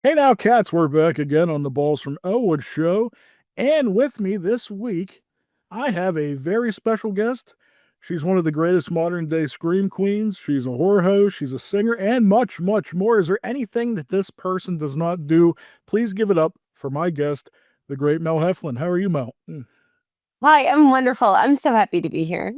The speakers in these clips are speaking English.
Hey now, cats, we're back again on the Balls from Ellwood show. And with me this week, I have a very special guest. She's one of the greatest modern day scream queens. She's a horror host, she's a singer, and much, much more. Is there anything that this person does not do? Please give it up for my guest, the great Mel Heflin. How are you, Mel? Hi, I'm wonderful. I'm so happy to be here.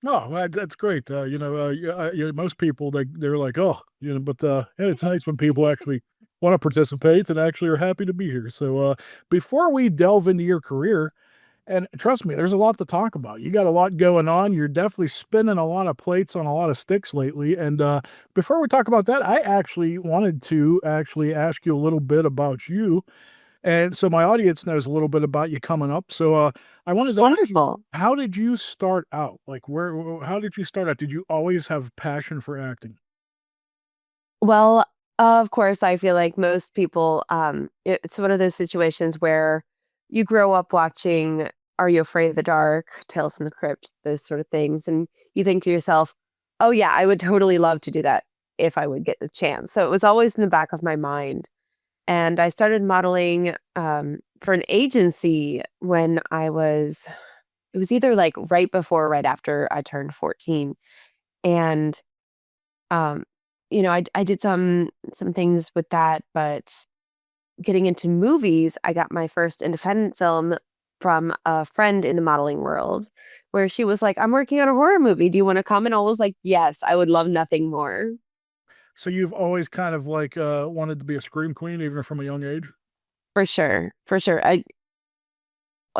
No, that's great. Most people they're like, oh, but yeah, it's nice when people actually want to participate and actually are happy to be here. So, before we delve into your career, and trust me, there's a lot to talk about. You got a lot going on. You're definitely spinning a lot of plates on a lot of sticks lately. And before we talk about that, I actually wanted to actually ask you a little bit about you, and so my audience knows a little bit about you coming up. So I wanted to ask you, Wonderful. how did you start out? Like, how did you start out? Did you always have passion for acting? Well, of course, I feel like most people, it's one of those situations where you grow up watching Are You Afraid of the Dark, Tales from the Crypt, those sort of things. And you think to yourself, oh, yeah, I would totally love to do that if I would get the chance. So it was always in the back of my mind. And I started modeling for an agency when it was either like right before or right after I turned 14. And Um, I did some things with that, but getting into movies, I got my first independent film from a friend in the modeling world where she was like, "I'm working on a horror movie. Do you wanna come?" And I was like, "Yes, I would love nothing more." So you've always kind of like wanted to be a scream queen, even from a young age. For sure, for sure.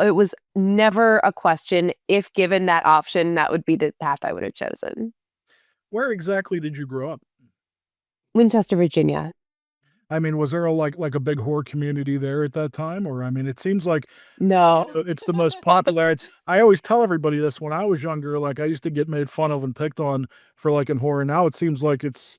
It was never a question. If given that option, that would be the path I would have chosen. Where exactly did you grow up? Winchester, Virginia. I mean, was there a like a big horror community there at that time? Or I mean, it seems like No. it's the most popular. It's I always tell everybody this when I was younger, like I used to get made fun of and picked on for like in horror. Now it seems like it's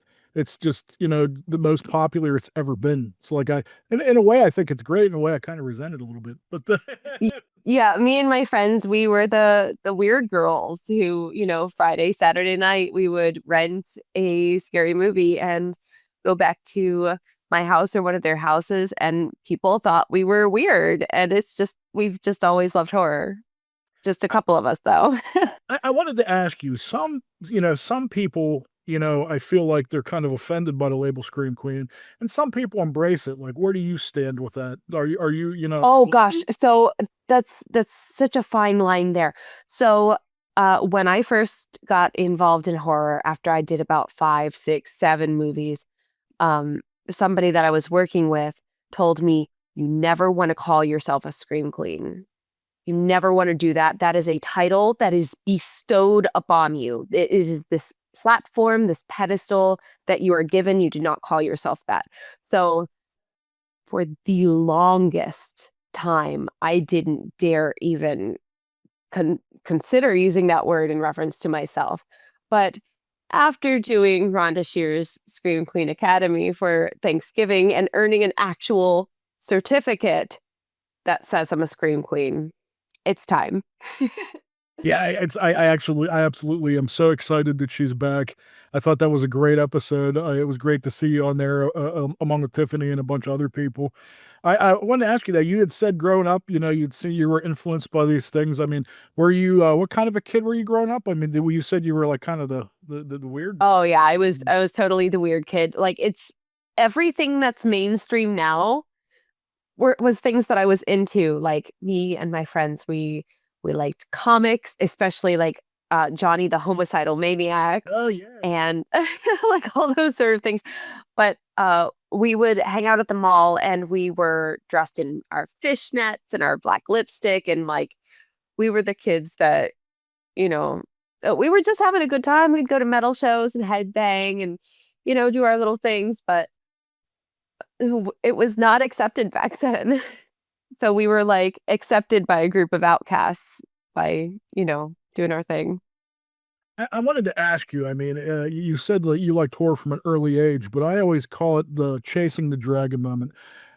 just, the most popular it's ever been. So like in a way I think it's great. In a way I kind of resent it a little bit. But Y Yeah, me and my friends, we were the weird girls who, Friday, Saturday night, we would rent a scary movie and go back to my house or one of their houses, and people thought we were weird, and we've just always loved horror. Just a couple of us, though. I wanted to ask you, some people, I feel like they're kind of offended by the label Scream Queen, and some people embrace it. Like, where do you stand with that? Oh gosh, so that's such a fine line there. So, when I first got involved in horror after I did about 5, 6, 7 movies, somebody that I was working with told me, "You never wanna call yourself a scream queen. You never wanna do that. That is a title that is bestowed upon you. It is this platform, this pedestal that you are given. You do not call yourself that." So, for the longest time, I didn't dare even consider using that word in reference to myself. But after doing Rhonda Shear's Scream Queen Academy for Thanksgiving and earning an actual certificate that says I'm a Scream Queen, it's time. Yeah, I absolutely am so excited that she's back. I thought that was a great episode. It was great to see you on there, among with Tiffany and a bunch of other people. I wanted to ask you that you had said growing up, you'd see you were influenced by these things. I mean, were you what kind of a kid were you growing up? I mean, you said you were like kind of the weird. Oh yeah, I was totally the weird kid. Like it's everything that's mainstream now was things that I was into. Like me and my friends, we liked comics, especially like Johnny the Homicidal Maniac Oh yeah. and like all those sort of things. But we would hang out at the mall and we were dressed in our fishnets and our black lipstick and like we were the kids that, you know, we were just having a good time. We'd go to metal shows and headbang and, do our little things, but it was not accepted back then. So we were like accepted by a group of outcasts by, doing our thing. I wanted to ask you, I mean, you said that you liked horror from an early age, but I always call it the chasing the dragon moment.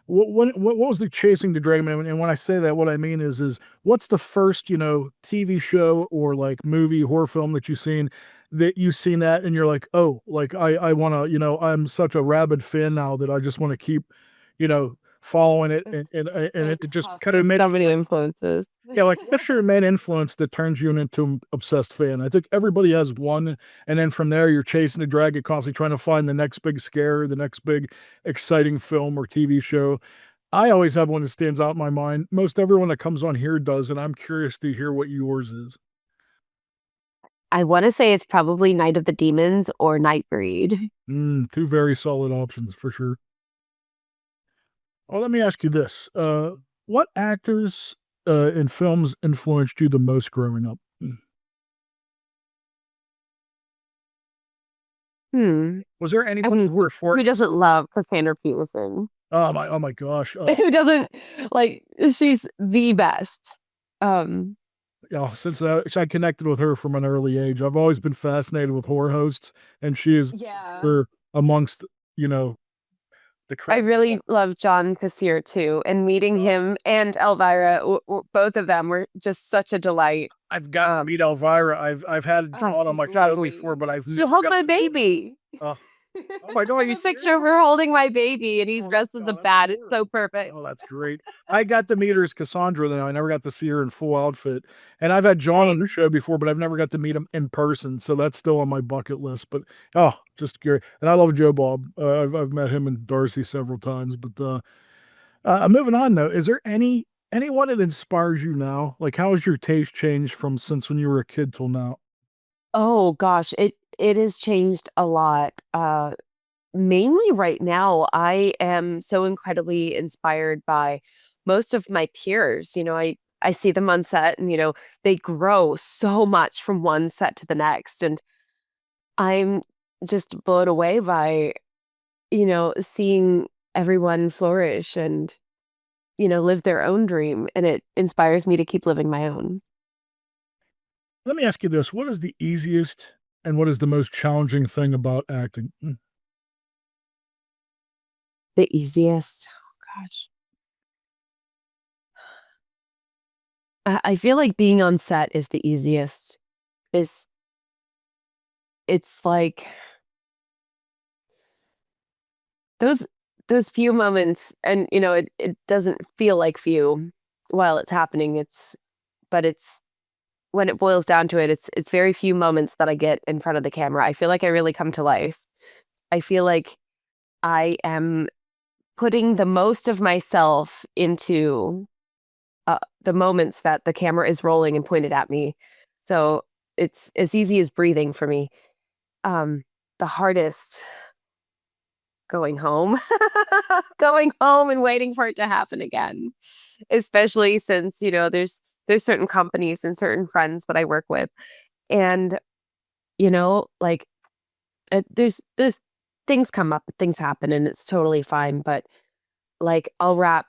What was the chasing the dragon moment? And when I say that, what I mean is what's the first, TV show or like movie, horror film that you've seen that you've seen that and you're like, oh, like I wanna, I'm such a rabid fan now that I just want to keep, following it, It's and so it just tough. kind of There's makes so many influences. yeah, like, what's your main influence that turns you into an obsessed fan? I think everybody has one, and then from there, you're chasing the dragon, constantly trying to find the next big scare, the next big exciting film or TV show. I always have one that stands out in my mind. Most everyone that comes on here does, and I'm curious to hear what yours is. I wanna say it's probably Night of the Demons or Nightbreed. Two very solid options for sure. Well, let me ask you this: what actors in films influenced you the most growing up? Hmm. Was there I anyone mean, you were for? who doesn't love Cassandra Peterson? Oh my gosh! Who doesn't like, she's the best. Um, Since I connected with her from an early age, I've always been fascinated with horror hosts, and she is yeah. her amongst you know the I crap. really love John Kassir too, and meeting him and Elvira, both of them were just such a delight. I've got to Um, meet Elvira. I've had John on she's my show before, lovely. but I've She never held got my to meet her. baby. Uh, oh my god, I are have you a serious? picture of her holding my baby, and he's Oh, dressed as a that's bat. It's so adorable. perfect. Oh, that's great. I got to meet her as Cassandra, though. I never got to see her in full outfit. And I've had John on the Same. show before, but I've never got to meet him in person. So that's still on my bucket list. But oh, just great. And I love Joe Bob. I've met him and Darcy several times. But moving on though, is there anyone that inspires you now? Like, how has your taste changed from since when you were a kid till now? Oh gosh, it has changed a lot. Mainly right now, I am so incredibly inspired by most of my peers. I see them on set and they grow so much from one set to the next, and I'm just blown away by, seeing everyone flourish and, live their own dream, and it inspires me to keep living my own. Let me ask you this: what is the easiest and what is the most challenging thing about acting? The easiest. Oh gosh. I feel like being on set is the easiest. Is It's like those those few moments, and it doesn't feel like few while it's happening. It's when it boils down to it, it's very few moments that I get in front of the camera. I feel like I really come to life. I feel like I am putting the most of myself into the moments that the camera is rolling and pointed at me. So it's as easy as breathing for me. Um, the hardest, going home. Going home and waiting for it to happen again. Especially since, there's certain companies and certain friends that I work with. And, like, there's things come up, things happen, and it's totally fine. But like, I'll wrap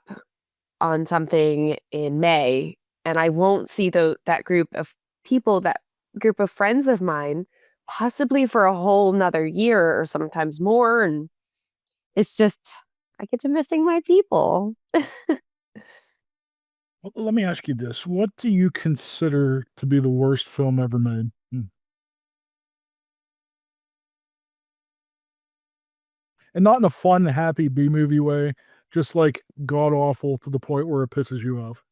on something in May, and I won't see that group of people, that group of friends of mine, possibly for a whole nother year or sometimes more. And it's just, I get to missing my people. Well, let me ask you this. What do you consider to be the worst film ever made? And not in a fun, happy B-movie way, just, like, god awful to the point where it pisses you off.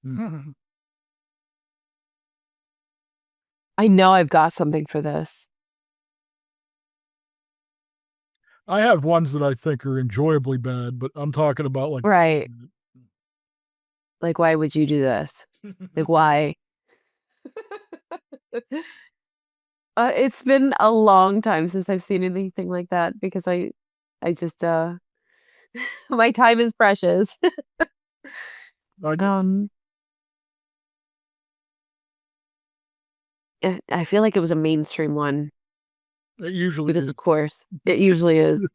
I know I've got something for this. I have ones that I think are enjoyably bad, but I'm talking about, like. Right. Like, why would you do this? Like, why? It's been a long time since I've seen anything like that because I just, my time is precious. I Um, I feel like it was a mainstream one It usually because, is. of course, it usually is.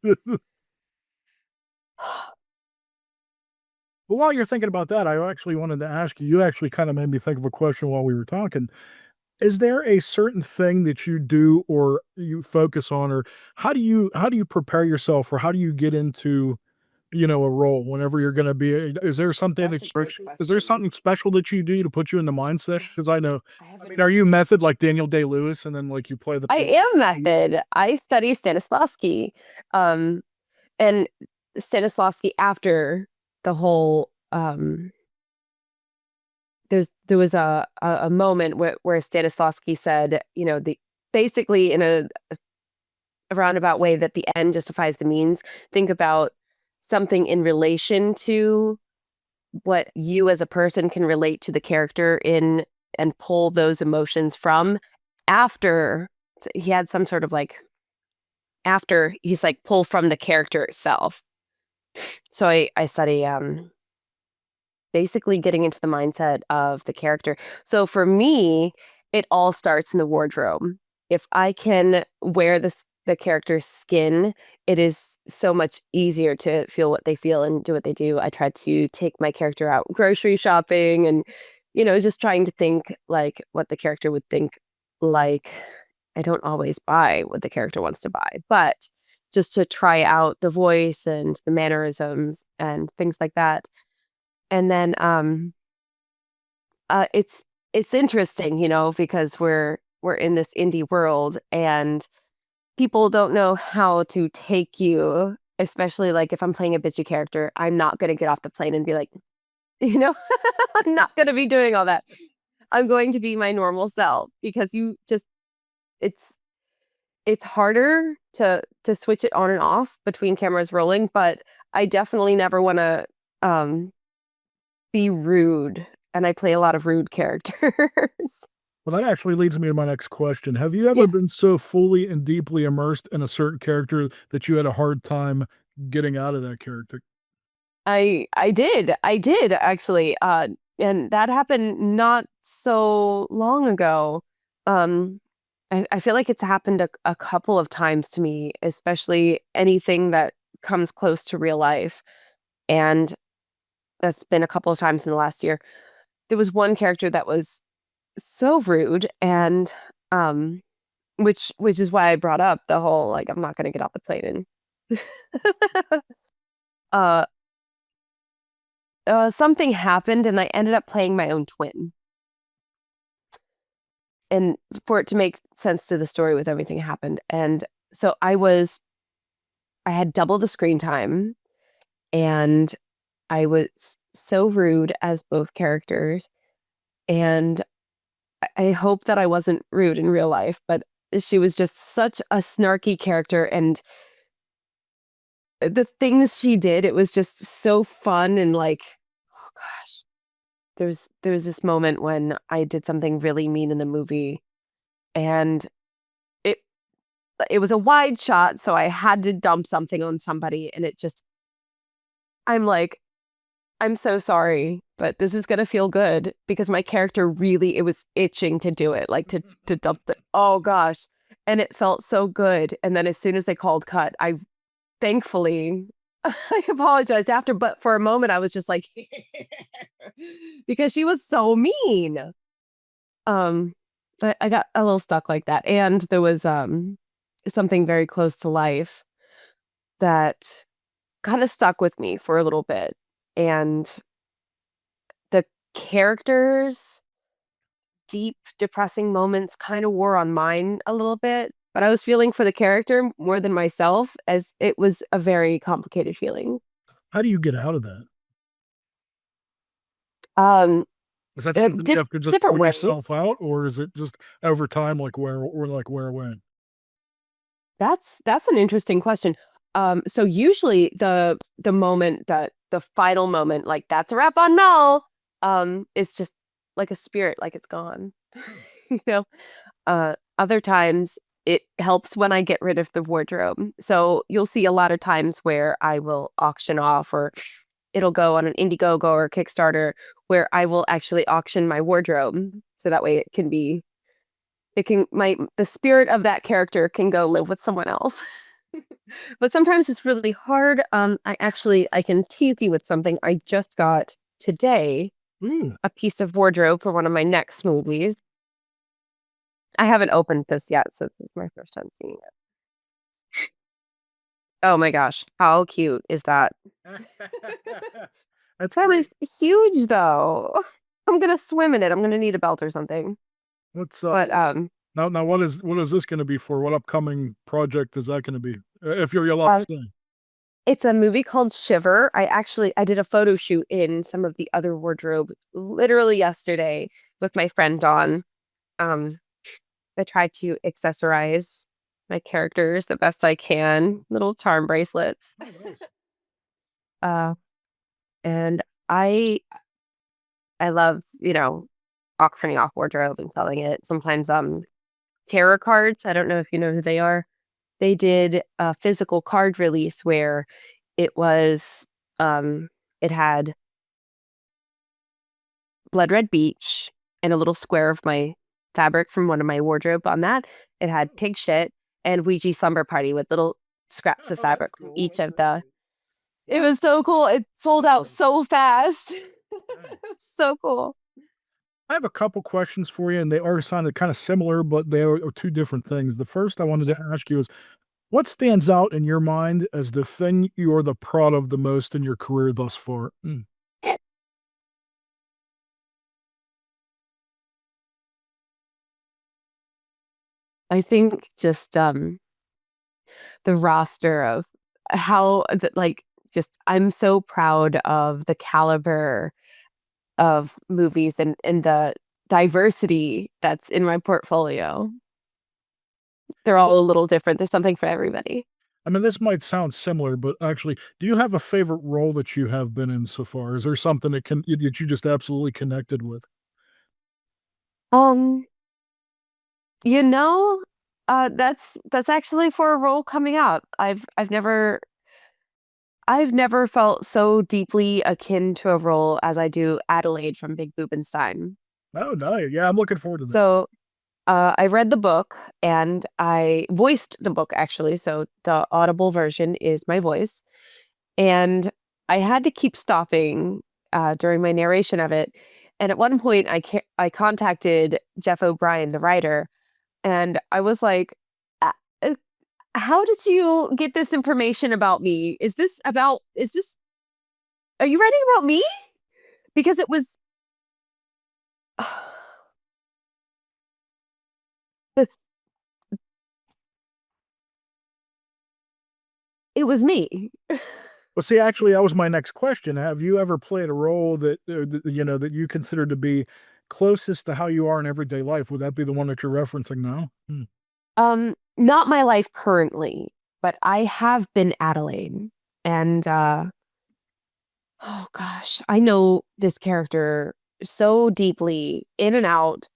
Well, while you're thinking about that, I actually wanted to ask you, you actually kinda made me think of a question while we were talking. Is there a certain thing that you do or you focus on, or how do you prepare yourself, or how do you get into, a role whenever you're gonna be is there something That's that a great is there question. something special that you do to put you in the mindset? I Because I know I I haven't mean, are you method like Daniel Day-Lewis and then, like, you play the I part? am method. I study Stanislavski, um, and Stanislavski after. the whole there was a moment where Stanislavski said, you know, the basically in a roundabout way that the end justifies the means. Think about something in relation to what you as a person can relate to the character in and pull those emotions from after he had some sort of like after he's like pull from the character itself. So I study basically getting into the mindset of the character. So for me, it all starts in the wardrobe. If I can wear the character's skin, it is so much easier to feel what they feel and do what they do. I try to take my character out grocery shopping and, you know, just trying to think like what the character would think like. I don't always buy what the character wants to buy, but just to try out the voice and the mannerisms and things like that. And then, it's interesting, you know, because we're in this indie world and people don't know how to take you, especially, like, if I'm playing a bitchy character, I'm not gonna get off the plane and be like, you know, I'm not gonna be doing all that. I'm going to be my normal self because you just it's it's harder to switch it on and off between cameras rolling, but I definitely never wanna, um be rude, and I play a lot of rude characters. Well, that actually leads me to my next question. Have you ever Yeah. been so fully and deeply immersed in a certain character that you had a hard time getting out of that character? I did actually, and that happened not so long ago. Um, I feel like it's happened a couple of times to me, especially anything that comes close to real life, and that's been a couple of times in the last year. There was one character that was so rude and, um which is why I brought up the whole, like, I'm not gonna get off the plane and uh, something happened and I ended up playing my own twin. And for it to make sense to the story with everything happened. And so I had double the screen time and I was so rude as both characters. And I hope that I wasn't rude in real life, but she was just such a snarky character and the things she did, it was just so fun and like, oh gosh, there was this moment when I did something really mean in the movie, and it it was a wide shot, so I had to dump something on somebody, and it just I'm like, "I'm so sorry, but this is gonna feel good," because my character really it was itching to do it, like, to dump the oh gosh, and it felt so good, and then as soon as they called cut, I thankfully I apologized after, but for a moment, I was just like because she was so mean. Um, but I got a little stuck like that, and there was, something very close to life that kinda stuck with me for a little bit, and the characters' deep, depressing moments kinda wore on mine a little bit, but I was feeling for the character more than myself as it was a very complicated feeling. How do you get out of that? Um, Is that something you have to just different pull yourself ways. out, or is it just over time, like wear away? That's an interesting question. So usually the moment that the final moment, like that's a wrap on Mel, is just like a spirit, like it's gone. You know? Other times it helps when I get rid of the wardrobe. So you'll see a lot of times where I will auction off or it'll go on an Indiegogo or Kickstarter where I will actually auction my wardrobe. So that way it can my the spirit of that character can go live with someone else. But sometimes it's really hard. I can tease you with something I just got today, Ooh, a piece of wardrobe for one of my next movies. I haven't opened this yet, so this is my first time seeing it. Oh my gosh, how cute is that? that's That great. is huge though. I'm gonna swim in it. I'm gonna need a belt or something. What's, But, now what is this gonna be for? What upcoming project is that gonna be? If you're allowed to uh say. It's a movie called Shiver. I did a photo shoot in some of the other wardrobe literally yesterday with my friend Dawn. Um, I tried to accessorize my characters the best I can, little charm bracelets. Oh, nice. Uh, and I I love, auctioning off wardrobe and selling it. Sometimes tarot cards, I don't know if you know who they are. They did a physical card release where it was um it had blood red beach and a little square of my fabric from one of my wardrobe on that. It had pig shit and Ouija slumber party with little scraps of Oh, that's fabric from cool. each That's of very the. cool. It Wow. was so cool. It sold out Wow. so fast. Dang. It was so cool. I have a couple questions for you, and they are sounded kind of similar, but they are two different things. The first I wanted to ask you is what stands out in your mind as the thing you're the proud of the most in your career thus far? Mm. I think just the roster of how like just I'm so proud of the caliber of movies and the diversity that's in my portfolio. They're all a little different. There's something for everybody. I mean, this might sound similar, but actually, do you have a favorite role that you have been in so far? Is there something that you just absolutely connected with? Um, you know, that's actually for a role coming up. I've never felt so deeply akin to a role as I do Adelaide from Big Boobenstein. Oh, no, yeah, I'm looking forward to that. So I read the book and I voiced the book actually. So the audible version is my voice. And I had to keep stopping during my narration of it. And at one point, I contacted Jeff O'Brien, the writer, and I was like, "Uh, uh, how did you get this information about me? Are you writing about me?" Because it was me. Well, see, actually, that was my next question. Have you ever played a role that you consider to be closest to how you are in everyday life? Would that be the one that you're referencing now? Hmm. Not my life currently, but I have been Adelaide. And oh gosh, I know this character so deeply in and out.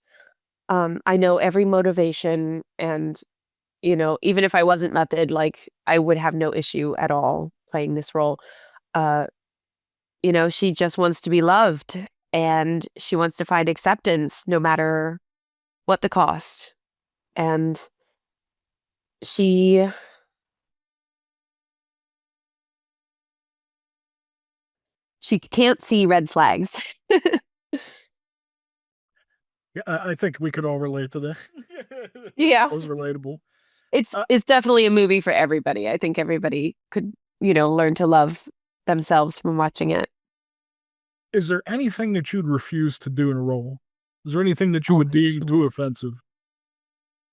I know every motivation and even if I wasn't method, like I would have no issue at all playing this role. Uh, she just wants to be loved and she wants to find acceptance no matter what the cost. And she she can't see red flags. Yeah, I think we could all relate to that. Yeah. That was relatable. It's Uh, it's definitely a movie for everybody. I think everybody could, learn to love themselves from watching it. is there anything that you'd refuse to do in a role? Is there anything that you Oh, would deem too sure. offensive?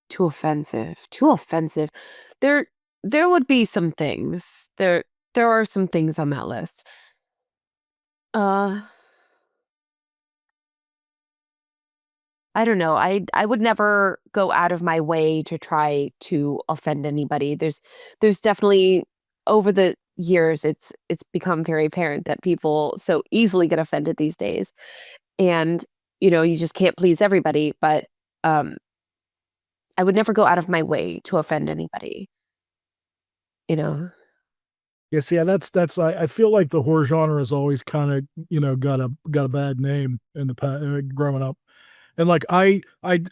Too offensive. Too offensive. There there would be some things. There are some things on that list. Uh I don't know. I would never go out of my way to try to offend anybody. There's definitely over the years it's become very apparent that people so easily get offended these days. And you just can't please everybody, but um I would never go out of my way to offend anybody, you know. Yeah, see, that's I feel like the horror genre has always kinda, got a bad name in the past growing up. And, like, I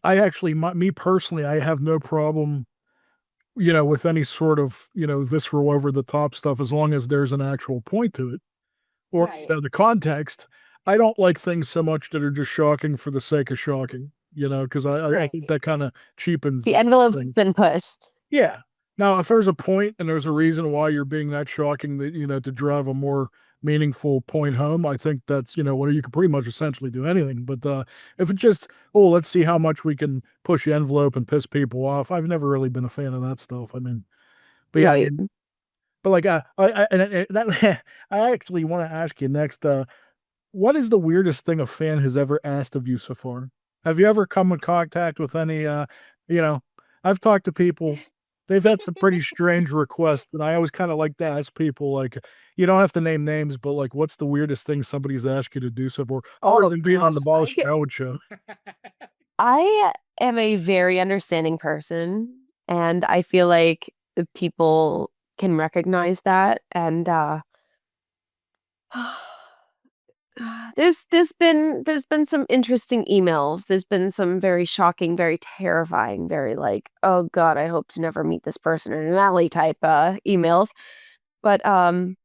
actually me personally, I have no problem, with any sort of, visceral over the top stuff as long as there's an actual point to it or, Right. the context. I don't like things so much that are just shocking for the sake of shocking, because I think Right. that kinda cheapens The the envelope's thing. been pushed. Yeah. Now, if there's a point and there's a reason why you're being that shocking that, to drive a more meaningful point home, I think that's, where you can pretty much essentially do anything. But if it's just, oh, let's see how much we can push the envelope and piss people off, I've never really been a fan of that stuff. I mean, but yeah, I Right. mean, But, like, and that I actually wanna ask you next, what is the weirdest thing a fan has ever asked of you so far? Have you ever come in contact with any, you know, I've talked to people, they've had some pretty strange requests, and I always kinda like to ask people, like, you don't have to name names, but, like, what's the weirdest thing somebody's asked you to do so far, other Oh than being on gosh, the Boss Howard show? I am a very understanding person, and I feel like people can recognize that, and, there's been some interesting emails. There's been some very shocking, very terrifying, very like, "Oh god, I hope to never meet this person in an alley" type, emails. But, on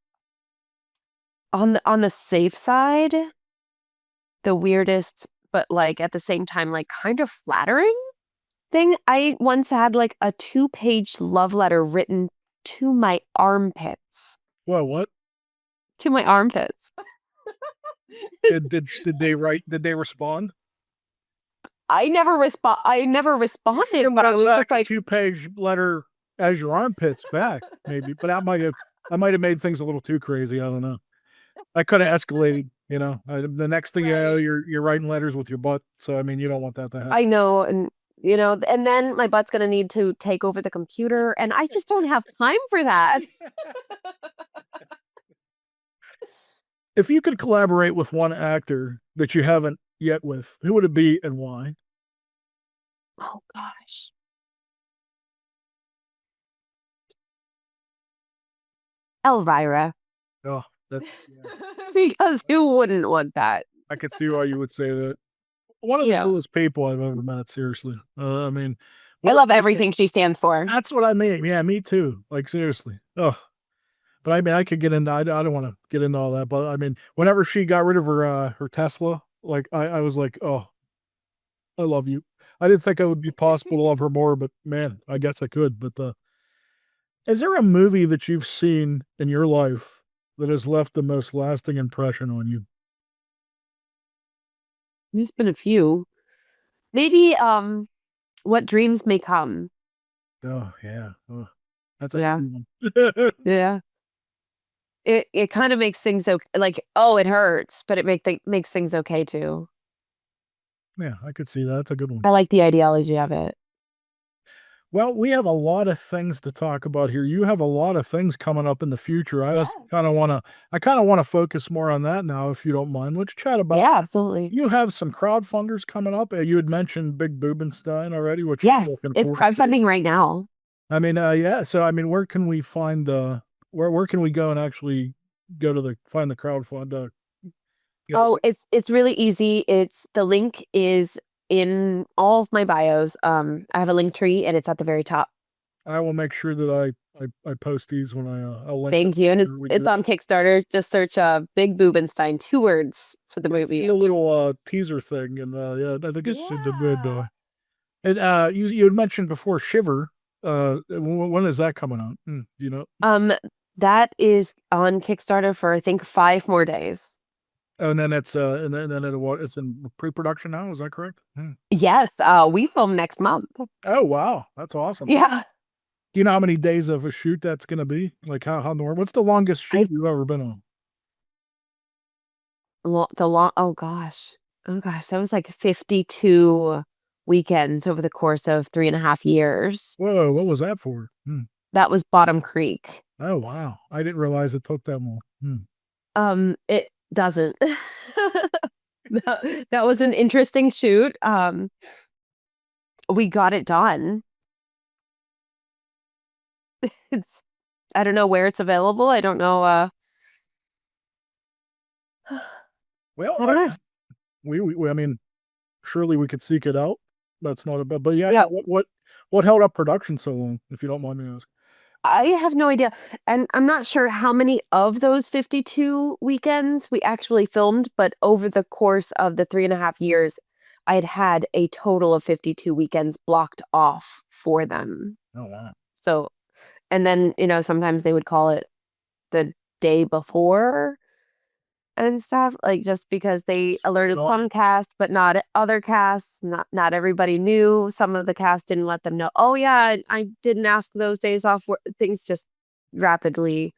the safe side, the weirdest, but, like, at the same time, like, kind of flattering thing, I once had, like, a two-page love letter written to my armpits. Well, what? To my armpits. Did they respond? I never responded, but I Got was back just a like two-page letter as your armpits back, maybe, but that might have made things a little too crazy, I don't know. That coulda escalated, the next thing you know, right. you're writing letters with your butt, so, I mean, you don't want that to happen. I know, and, and then my butt's gonna need to take over the computer, and I just don't have time for that. If you could collaborate with one actor that you haven't yet with, who would it be and why? Oh gosh. Elvira. Oh, that's yeah, Because who wouldn't want that? I could see why you would say that. One of the Yeah. coolest people I've ever met, seriously. I mean, I what love a everything she stands for. that's what I mean, yeah, me too, like, seriously. Oh, but I mean, I could get into I don't wanna get into all that, but I mean, whenever she got rid of her Tesla, like, I was like, "Oh, I love you." I didn't think it would be possible to love her more, but man, I guess I could, but, is there a movie that you've seen in your life that has left the most lasting impression on you? There's been a few. Maybe, What Dreams May Come. Oh, yeah, oh, that's a Yeah. heavy one. Yeah. It kinda makes things like, oh, it hurts, but it makes things okay too. Yeah, I could see that, that's a good one. I like the ideology of it. Well, we have a lot of things to talk about here. You have a lot of things coming up in the future. Yeah. I kinda wanna focus more on that now, if you don't mind. Let's chat about Yeah, absolutely. you have some crowdfunders coming up. You had mentioned Big Boobenstein already, which I'm Yes, looking it's forward to. crowdfunding right now. I mean, yeah, so, I mean, where can we find, where can we go and actually go to find the crowdfund, you know, Oh, it's really easy. It's the link is in all of my bios. I have a link tree and it's at the very top. I will make sure that I post these when I'll link it Thank you. And whenever we it's do. on Kickstarter. Just search Big Boobenstein, 2 words for the I see movie. a little, teaser thing, and, yeah, I think it's in the good, Yeah. and, you had mentioned before Shiver, when is that coming out? Do you know? Um, that is on Kickstarter for I think 5 more days. Oh, and then it's in pre-production now, is that correct? Yes, we film next month. Oh, wow, that's awesome. Yeah. Do you know how many days of a shoot that's gonna be? Like, how what's the longest shoot I you've ever been on? lo the long oh gosh. Oh gosh, that was like 52 weekends over the course of 3.5 years. Whoa, what was that for? That was Bottom Creek. Oh, wow, I didn't realize it took that long. It doesn't. That was an interesting shoot. We got it done. It's I don't know where it's available. I don't know, Well, I don't know. I mean, surely we could seek it out. That's not a bad, but yeah, Yeah. what held up production so long, if you don't mind me asking? I have no idea, and I'm not sure how many of those 52 weekends we actually filmed, but over the course of the 3.5 years, I had had a total of 52 weekends blocked off for them. Oh, wow. So and then, sometimes they would call it the day before and stuff, like, just because they alerted No, some cast, but not other casts. Not everybody knew. Some of the cast didn't let them know, "Oh, yeah, I didn't ask those days off," wor things just rapidly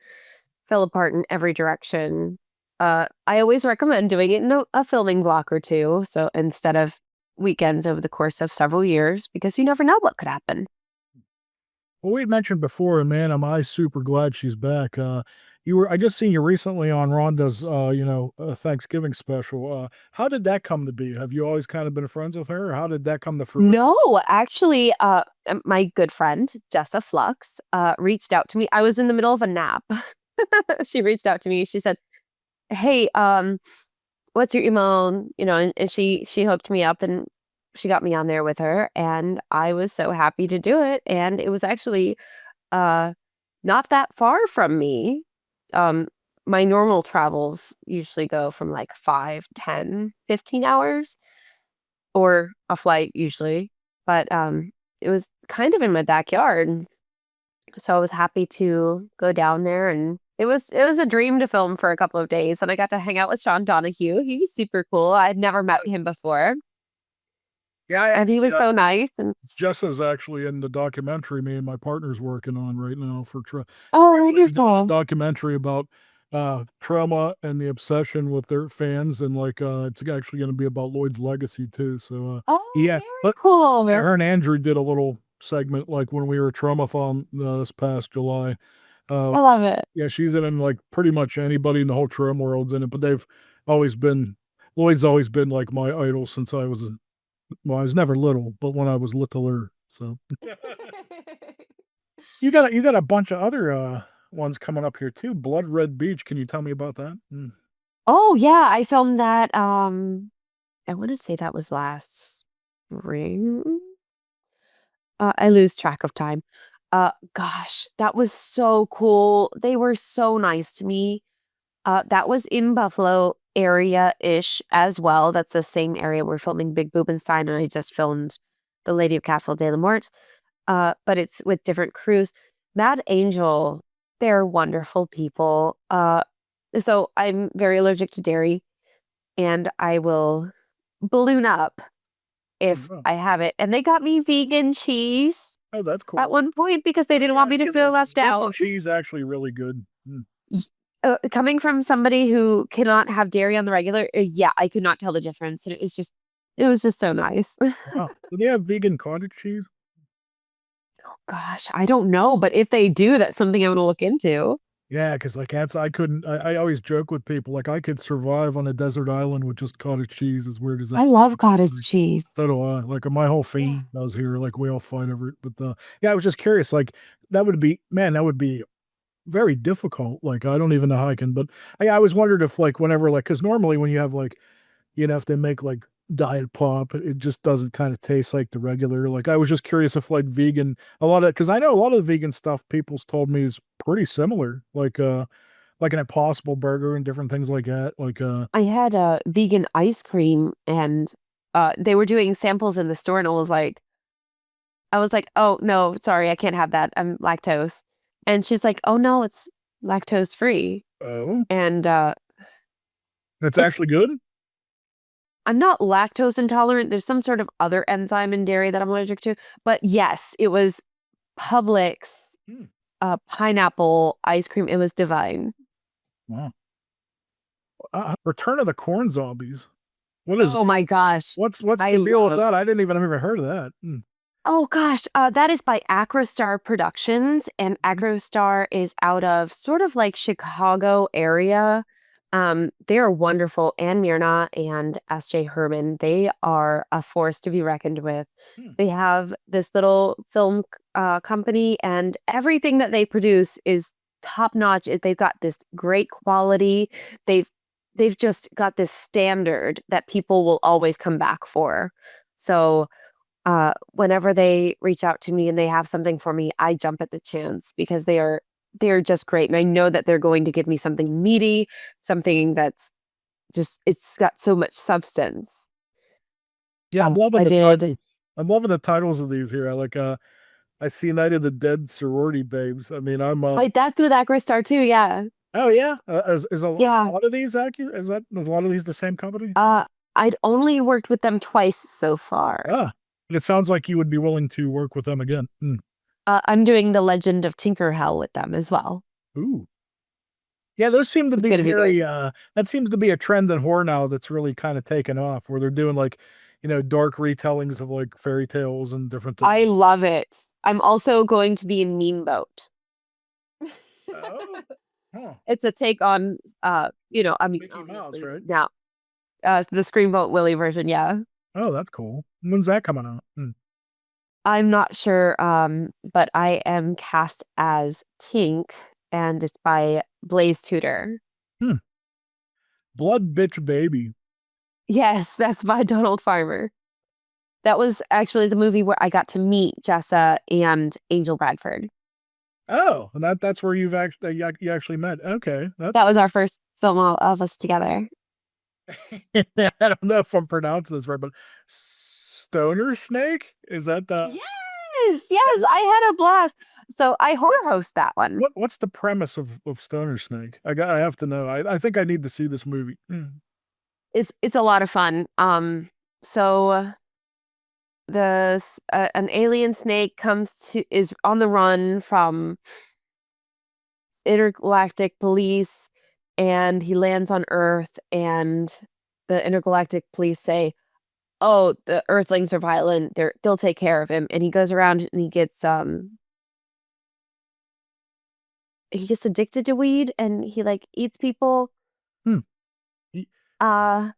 fell apart in every direction. I always recommend doing it in a filming block or two, so instead of weekends over the course of several years, because you never know what could happen. Well, we had mentioned before, and man, am I super glad she's back. I just seen you recently on Rhonda's, Thanksgiving special. How did that come to be? Have you always kind of been friends with her, or how did that come to fruition? No, actually, my good friend, Jessa Flux, reached out to me. I was in the middle of a nap. She reached out to me. She said, "Hey, what's your email?" And she hooked me up and she got me on there with her, and I was so happy to do it. And it was actually uh not that far from me. Um, my normal travels usually go from like 5, 10, 15 hours or a flight usually. But it was kind of in my backyard. So I was happy to go down there and it was a dream to film for a couple of days and I got to hang out with Sean Donahue. He's super cool. I'd never met him before Yeah, I and he actually, was so nice and Jessa's actually in the documentary me and my partner's working on right now for oh, actually doing a wonderful. documentary about trauma and the obsession with their fans, and like it's actually going to be about Lloyd's legacy too. So Oh, yeah, very but cool. yeah, her and Andrew did a little segment like when we were Traumathon this past July. Uh, I love it. yeah, she's in, like pretty much anybody in the whole Trum world's in it, but they've always been Lloyd's always been like my idol since I was never little, but when I was littler. So you got a bunch of other ones coming up here too. Blood Red Beach. Can you tell me about that? Mm. Oh, yeah, I filmed that, I wanna say that was last spring? I lose track of time. Gosh, that was so cool. They were so nice to me. That was in Buffalo area-ish as well. That's the same area we're filming Big Boobenstein, and I just filmed The Lady of Castle de la Morte, but it's with different crews. Mad Angel, they're wonderful people. So I'm very allergic to dairy, and I will balloon up Oh, if wow. I have it, and they got me vegan cheese Oh, that's at cool. one point because they Oh, didn't yeah, want me to because feel left vegan out. cheese actually really good. Mm. Y Coming from somebody who cannot have dairy on the regular, yeah, I could not tell the difference, and it was just so nice. Wow. Do they have vegan cottage cheese? Gosh, I don't know, but if they do, that's something I wanna look into. Yeah, because like that's I couldn't. I always joke with people like I could survive on a desert island with just cottage cheese. As weird as that. I love cottage cheese. So do I. Like, my whole Yeah. family does here, like, we all fight over it, but, yeah, I was just curious, like, that would be very difficult, like, I don't even know how I can, but I was wondered if, like, whenever, like, because normally when you have, like, if they make, like, diet pop, it just doesn't kinda taste like the regular, like, I was just curious if, like, vegan a lot of because I know a lot of the vegan stuff people's told me is pretty similar, like an Impossible Burger and different things like that, like, I had a vegan ice cream and, they were doing samples in the store, and I was like, "Oh, no, sorry, I can't have that, I'm lactose." And she's like, "Oh, no, it's lactose free." oh, And, that's it's actually good? I'm not lactose intolerant, there's some sort of other enzyme in dairy that I'm allergic to, but yes, it was Publix, Mm, pineapple ice cream, it was divine. wow. Return of the Corn Zombies. What is Oh my gosh, what's I the deal with love that? I didn't even I've never heard of that. Mm, Oh gosh, that is by Acrostar Productions, and mhm, Acrostar is out of sort of like Chicago area. They are wonderful, and Myrna and S.J. Herman. They are a force to be reckoned with. hmm. They have this little film company, and everything that they produce is top notch. They've got this great quality. They've they've just got this standard that people will always come back for. So whenever they reach out to me and they have something for me, I jump at the chance because they are just great, and I know that they're going to give me something meaty, something that's just it's got so much substance. Yeah, I did I'm loving the titles of these here. I see Night of the Dead Sorority Babes. I mean, Wait, that's with Acrostar too, yeah. oh, yeah? Is a Yeah, lot of these accurate? Is a lot of these the same company? uh, I'd only worked with them twice so far. Ah, it sounds like you would be willing to work with them again. Mm. I'm doing The Legend of Tinker Hell with them as well. Ooh. Yeah, those seem to It's be gonna be good. very, that seems to be a trend in horror now that's really kinda taken off, where they're doing, like, dark retellings of, like, fairy tales and different things. I love it. I'm also going to be in Mean Boat. Oh, huh. It's a take on, I mean, Mickey Mouse, obviously right? now, the Screamboat Willie version, yeah. Oh, that's cool. When's that coming out? Hmm. I'm not sure, but I am cast as Tink, and it's by Blaze Tudor. Hmm. Blood Bitch Baby. Yes, that's by Donald Farmer. That was actually the movie where I got to meet Jessa and Angel Bradford. Oh, and that's where you actually met. Okay, that's That was our first film all of us together. I don't know if I'm pronouncing this right, but Stoner Snake? Is that the Yes, yes, I had a blast. So I horror what's host that one. what's the premise of Stoner Snake? I have to know. I think I need to see this movie. Mm. It's a lot of fun. So an alien snake comes to is on the run from intergalactic police, and he lands on Earth, and the intergalactic police say, "Oh, the Earthlings are violent. They'll take care of him." And he goes around and he gets addicted to weed, and he like eats people. Hmm. Y Uh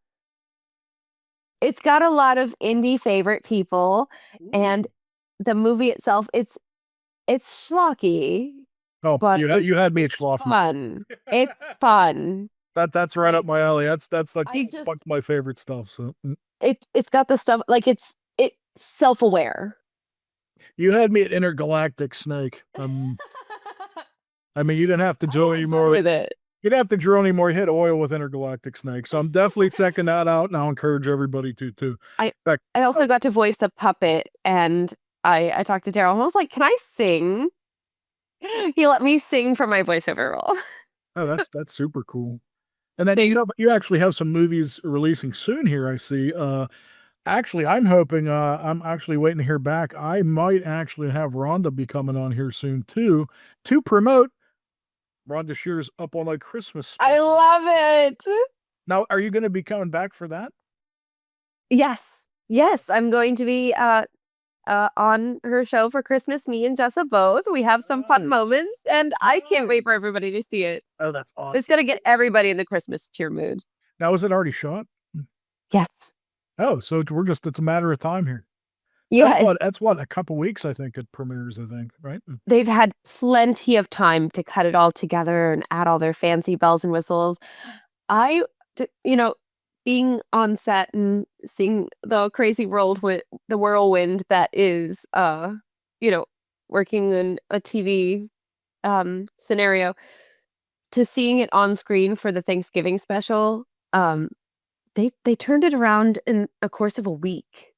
it's got a lot of indie favorite people, Ooh. and the movie itself, it's schlocky, Oh, but you had me at it's Schlafly. fun. It's fun. That's right up I my alley. That's, like, I just like, my favorite stuff, so, it's got the stuff like it's self-aware. you had me at Intergalactic Snake. I mean, you didn't have to I drill had fun anymore. with it. You didn't have to drill anymore. You hit oil with Intergalactic Snake, so I'm definitely checking that out, and I'll encourage everybody to too. I In fact, I oh also got to voice a puppet, and I talked to Daryl, and I was like, "Can I sing?" He let me sing for my voiceover role. oh, that's super cool. And then you actually have some movies releasing soon here, I see. Actually, I'm actually waiting to hear back. I might actually have Rhonda be coming on here soon too to promote Rhonda Shear's Up All Night Christmas I special. love it. Now, are you gonna be coming back for that? Yes. Yes, I'm going to be, on her show for Christmas, me and Jessa both. We have some fun Nice, moments, and I can't wait for nice. everybody to see it. Oh, that's It's awesome. gonna get everybody in the Christmas cheer mood. Now, is it already shot? Yes. Oh, so it's a matter of time here. Yes. That's what, a couple weeks, I think it premieres, I think, right? They've had plenty of time to cut it all together and add all their fancy bells and whistles. I d being on set and seeing the crazy world with the whirlwind that is, you know, working in a TV, scenario, to seeing it on screen for the Thanksgiving special, they turned it around in a course of a week.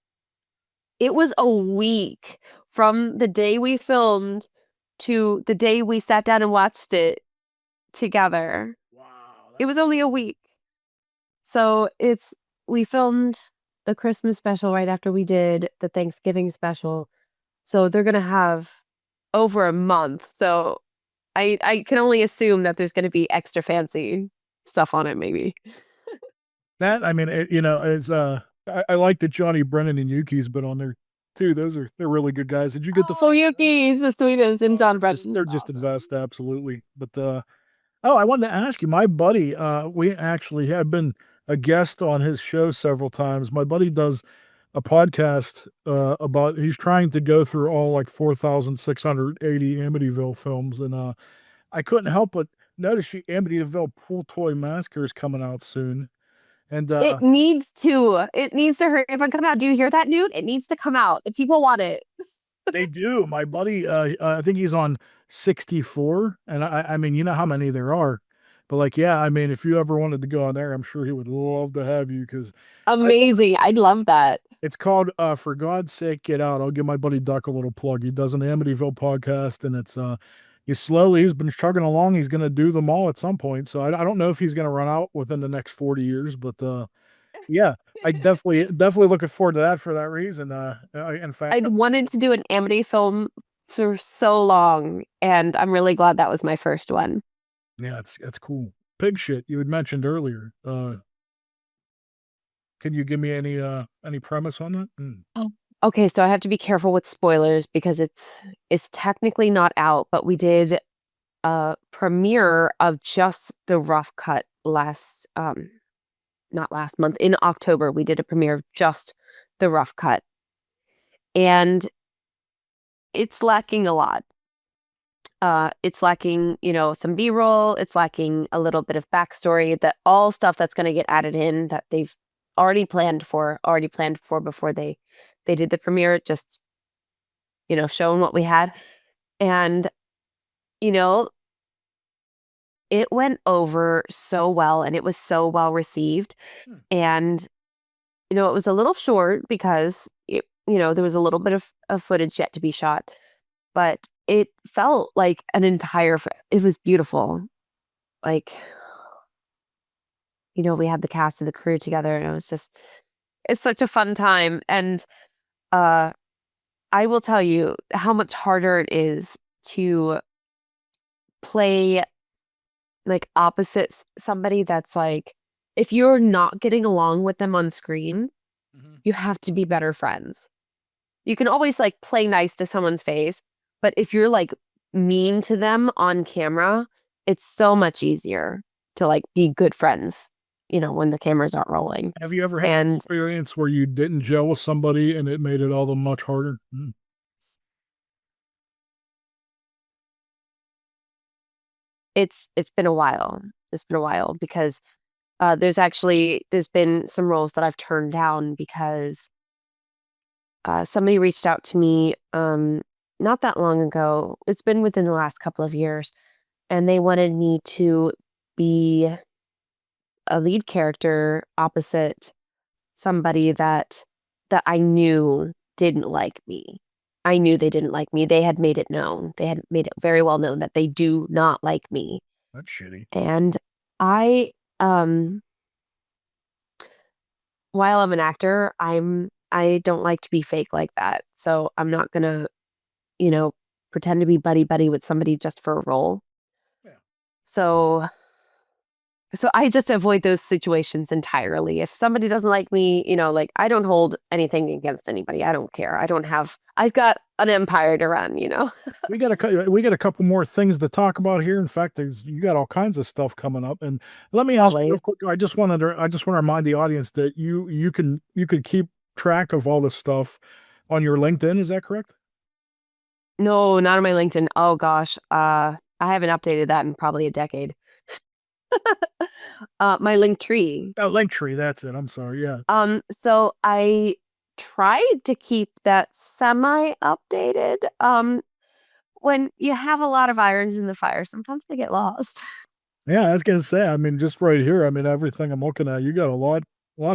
It was a week from the day we filmed to the day we sat down and watched it together. Wow, It was only a week. So it's we filmed the Christmas special right after we did the Thanksgiving special. So they're gonna have over a month. So I can only assume that there's gonna be extra fancy stuff on it maybe. that I mean, is, I like that Johnny Brennan and Yuki's been on there too. They're really good guys. Did you get the Oh, Yuki's the sweetest, and John they're Brenton's just the awesome. best, absolutely. But, oh, I wanted to ask you, my buddy, we actually have been a guest on his show several times. My buddy does a podcast, about he's trying to go through all, like, 4,680 Amityville films, and, I couldn't help but notice the Amityville Pool Toy Massacre is coming out soon, and, It needs to. It needs to hurry up and come out. Do you hear that, Newt? It needs to come out. The people want it. they do. My buddy, I think he's on 64, and I mean, you know how many there are, but, like, yeah, I mean, if you ever wanted to go on there, I'm sure he would love to have you 'cause I Amazing. I'd love that. it's called, For God's Sake, Get Out. I'll give my buddy Duck a little plug. He does an Amityville podcast, and he's been chugging along. He's gonna do them all at some point, so I don't know if he's gonna run out within the next 40 years, but, yeah, I definitely looking forward to that for that reason, in fact I'd wanted to do an Amity film for so long, and I'm really glad that was my first one. Yeah, that's cool. Pig shit you had mentioned earlier. Can you give me any premise on that? Mm. Oh. Okay, so I have to be careful with spoilers because it's technically not out, but we did a premiere of just the rough cut last not last month, in October. We did a premiere of just the rough cut, and it's lacking a lot. It's lacking, some B-roll, it's lacking a little bit of backstory, that all stuff that's gonna get added in that they've already planned for before they did the premiere, just, showing what we had. And, you know, it went over so well and it was so well received. Hmm. And, it was a little short because there was a little bit of footage yet to be shot, but it felt like an entire it was beautiful. Like, we had the cast and the crew together and it's such a fun time. And uh I will tell you how much harder it is to play like opposite somebody that's like, if you're not getting along with them on screen, Mhm. you have to be better friends. You can always like play nice to someone's face, but if you're like mean to them on camera, it's so much easier to like be good friends, when the cameras aren't rolling. Have you ever had an And experience where you didn't gel with somebody and it made it all the much harder? Mm. it's been a while. It's been a while because there's been some roles that I've turned down because somebody reached out to me not that long ago. It's been within the last couple of years, and they wanted me to be a lead character opposite somebody that I knew didn't like me. I knew they didn't like me. They had made it known. They had made it very well known that they do not like me. That's shitty. And I um while I'm an actor, I don't like to be fake like that. So I'm not gonna, you know, pretend to be buddy buddy with somebody just for a role. Yeah. So I just avoid those situations entirely. If somebody doesn't like me, like I don't hold anything against anybody. I don't care. I've got an empire to run. We got a couple more things to talk about here. In fact, there's you got all kinds of stuff coming up. And let me ask you real Always. quick. I just want to remind the audience that you could keep track of all this stuff on your LinkedIn. Is that correct? No, not on my LinkedIn. Oh gosh. I haven't updated that in probably a decade. My link tree. Oh, Linktree. That's it. I'm sorry. Yeah. So I tried to keep that semi updated. When you have a lot of irons in the fire, sometimes they get lost. Yeah, I was gonna say, I mean, just right here, I mean, everything I'm looking at, you got a lot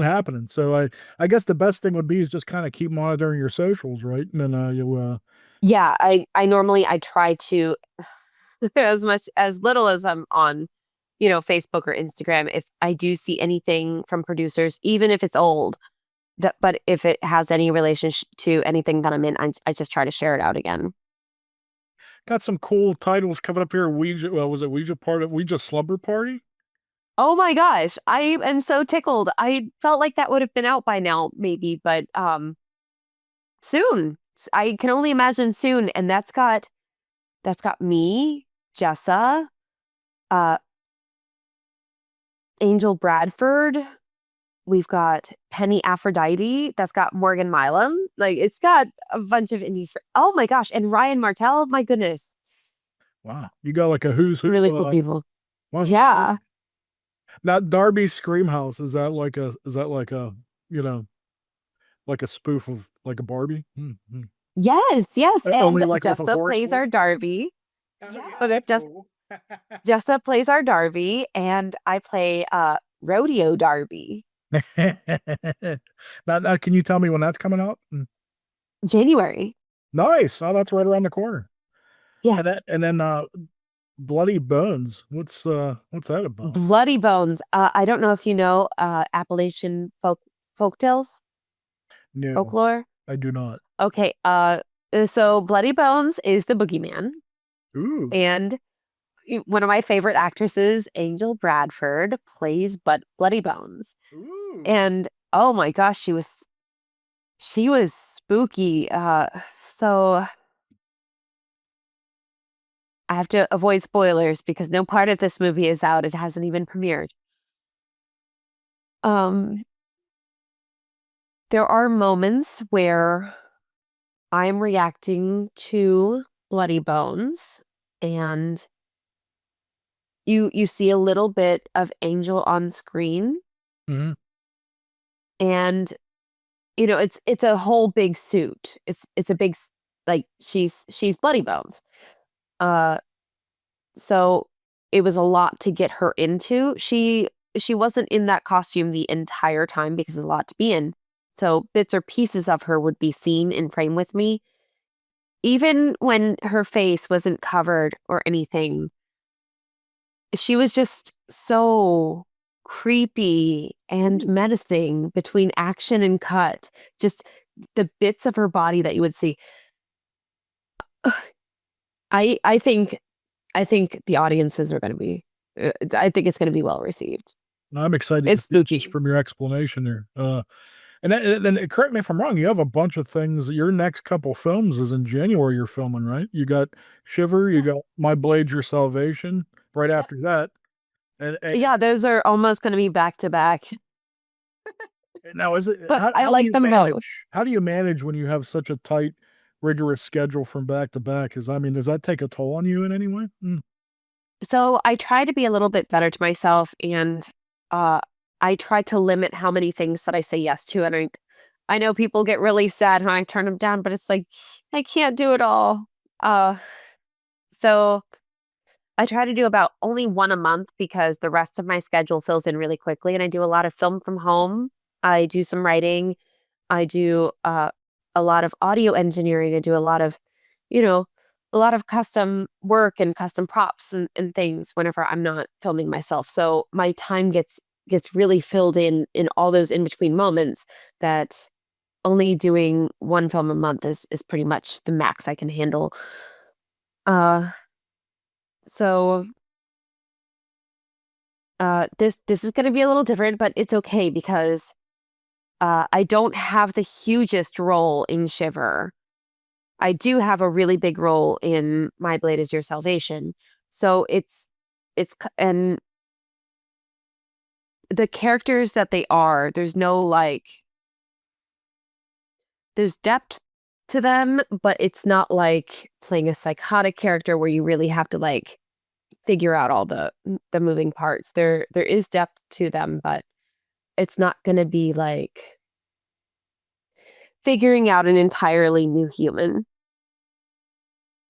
happening. So I guess the best thing would be is just kind of keep monitoring your socials, right? And then you Yeah, I normally I try to as little as I'm on, Facebook or Instagram, if I do see anything from producers, even if it's old, but if it has any relationship to anything that I'm in, I just try to share it out again. got some cool titles coming up here. Ouija, well, was it Ouija part of Ouija Slumber Party? Oh my gosh, I am so tickled. I felt like that would have been out by now, maybe, but soon. I can only imagine soon, and that's got me, Jessa, uh, Angel Bradford. We've got Penny Aphrodite. That's got Morgan Milam. Like it's got a bunch of oh my gosh, and Ryan Martell. My goodness, Wow, you got like a who's who. really cool people. What's Yeah. now Darby Scream House? Is that like a you know like a spoof of like a Barbie? Yes, yes. Only And like with a Jessa horse plays our voice. Darby. Oh yeah, Yeah. that's cool. Jessa plays our Darby, and I play Rodeo Darby. Now, can you tell me when that's coming out? January. Nice. Oh, that's right around the corner. Yeah. And then Bloody Bones. What's that about? Bloody Bones. I don't know if you know Appalachian folktales, No, folklore. I do not. Okay. So Bloody Bones is the boogeyman, Ooh. and one of my favorite actresses, Angel Bradford, plays but Bloody Bones. Ooh. And oh my gosh, she was spooky. So I have to avoid spoilers because no part of this movie is out. It hasn't even premiered. Um, there are moments where I'm reacting to Bloody Bones, and you see a little bit of Angel on screen, Mhm. and it's a whole big suit. It's a big like she's Bloody Bones. Uh, so it was a lot to get her into. She wasn't in that costume the entire time because there's a lot to be in. So bits or pieces of her would be seen in frame with me. Even when her face wasn't covered or anything, she was just so creepy and Ooh. menacing between action and cut. Just the bits of her body that you would see. I think the audiences are gonna be I think it's gonna be well received. I'm excited to It's see it just spooky. from your explanation there. And then correct me if I'm wrong, you have a bunch of things your next couple films is in January you're filming, right? You got Shiver, you Yeah. got My Blade, Your Salvation right Yep. after that, and Yeah, those are almost gonna be back to back, now is it but I like them both. how do you manage when you have such a tight, rigorous schedule from back to back? I mean, does that take a toll on you in any way? Mm. So, I try to be a little bit better to myself, and, uh, I try to limit how many things that I say yes to, and I know people get really sad when I turn them down, but it's like, I can't do it all. Uh, so I try to do about only 1 a month because the rest of my schedule fills in really quickly, and I do a lot of film from home. I do some writing. I do, a lot of audio engineering. I do a lot of, you know, a lot of custom work and custom props and things whenever I'm not filming myself. So my time gets really filled in all those in between moments that only doing 1 film a month is pretty much the max I can handle. Uh, so this is gonna be a little different, but it's okay because I don't have the hugest role in Shiver. I do have a really big role in My Blade Is Your Salvation. So and the characters that they are, there's no like there's depth to them, but it's not like playing a psychotic character where you really have to like figure out all the moving parts. There is depth to them, but it's not going to be like figuring out an entirely new human.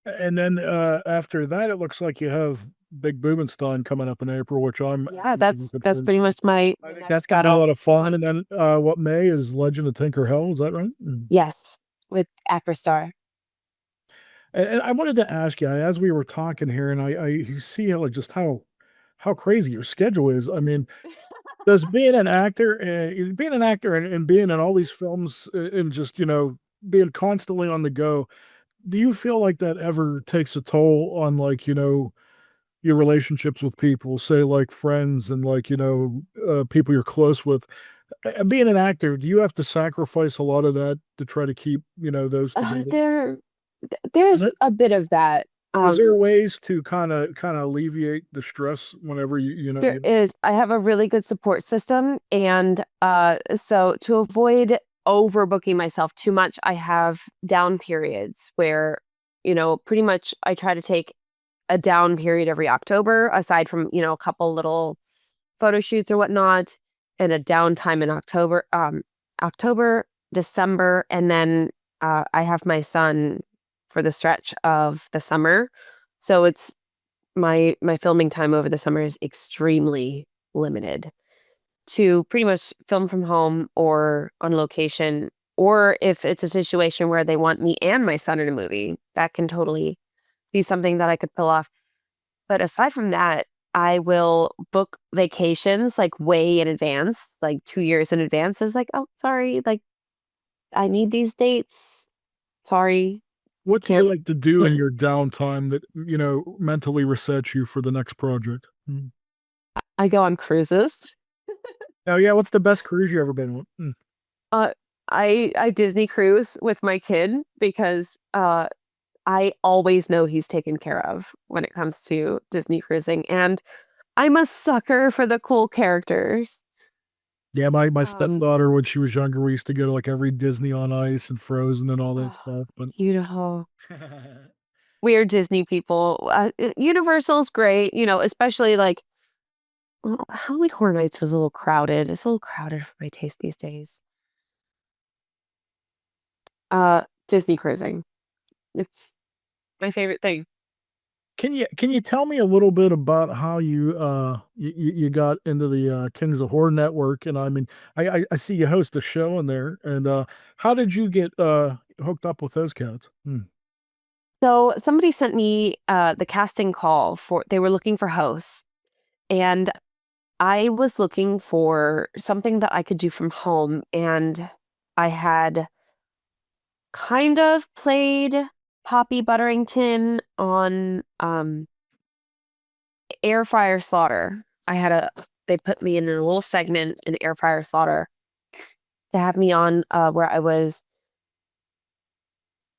And then, after that, it looks like you have Big Boobenstein coming up in April, which I'm Yeah, actually that's looking that's forward pretty much I my think next that's gonna be a battle. lot of fun, and then, what May is Legend of Tinker Hell, is that right? Mm. Yes, with Acrostar. And I wanted to ask you, as we were talking here, and I you see, like, just how crazy your schedule is. I mean, does being an actor and being in all these films, and just, being constantly on the go, do you feel like that ever takes a toll on, like, your relationships with people, say, like, friends and, like, people you're close with? Being an actor, do you have to sacrifice a lot of that to try to keep, those Uh, together? there And there's a bit of that. is there ways to kinda alleviate the stress whenever There is. I have a really good support system, and, so to avoid overbooking myself too much, I have down periods where, pretty much I try to take a down period every October, aside from, a couple little photo shoots or whatnot, and a downtime in October, December, and then, I have my son for the stretch of the summer. So it's my filming time over the summer is extremely limited to pretty much film from home or on location, or if it's a situation where they want me and my son in a movie, that can totally be something that I could pull off. But aside from that, I will book vacations like way in advance, like 2 years in advance. It's like, "Oh, sorry, like I need these dates. Sorry." What do you Can't like to do in your downtime that, mentally resets you for the next project? Mm. I go on cruises. Oh, yeah, what's the best cruise you ever been on? Mm. Uh, I Disney cruise with my kid because, I always know he's taken care of when it comes to Disney cruising, and I'm a sucker for the cool characters. Yeah, my Um, stepdaughter, when she was younger, we used to go to, like, every Disney on Ice and Frozen and all that oh, stuff, but you know, we're Disney people. Universal's great, especially like well, Halloween Horror Nights was a little crowded. It's a little crowded for my taste these days. Disney cruising. It's my favorite thing. Can you tell me a little bit about how you got into the, Kings of Horror Network? And I mean, I see you host a show in there, and, how did you get, hooked up with those cats? Mm. So somebody sent me the casting call for they were looking for hosts, and I was looking for something that I could do from home, and I had kind of played Poppy Butterington on Air Fryer Slaughter. I had a they put me in a little segment in Air Fryer Slaughter to have me on where I was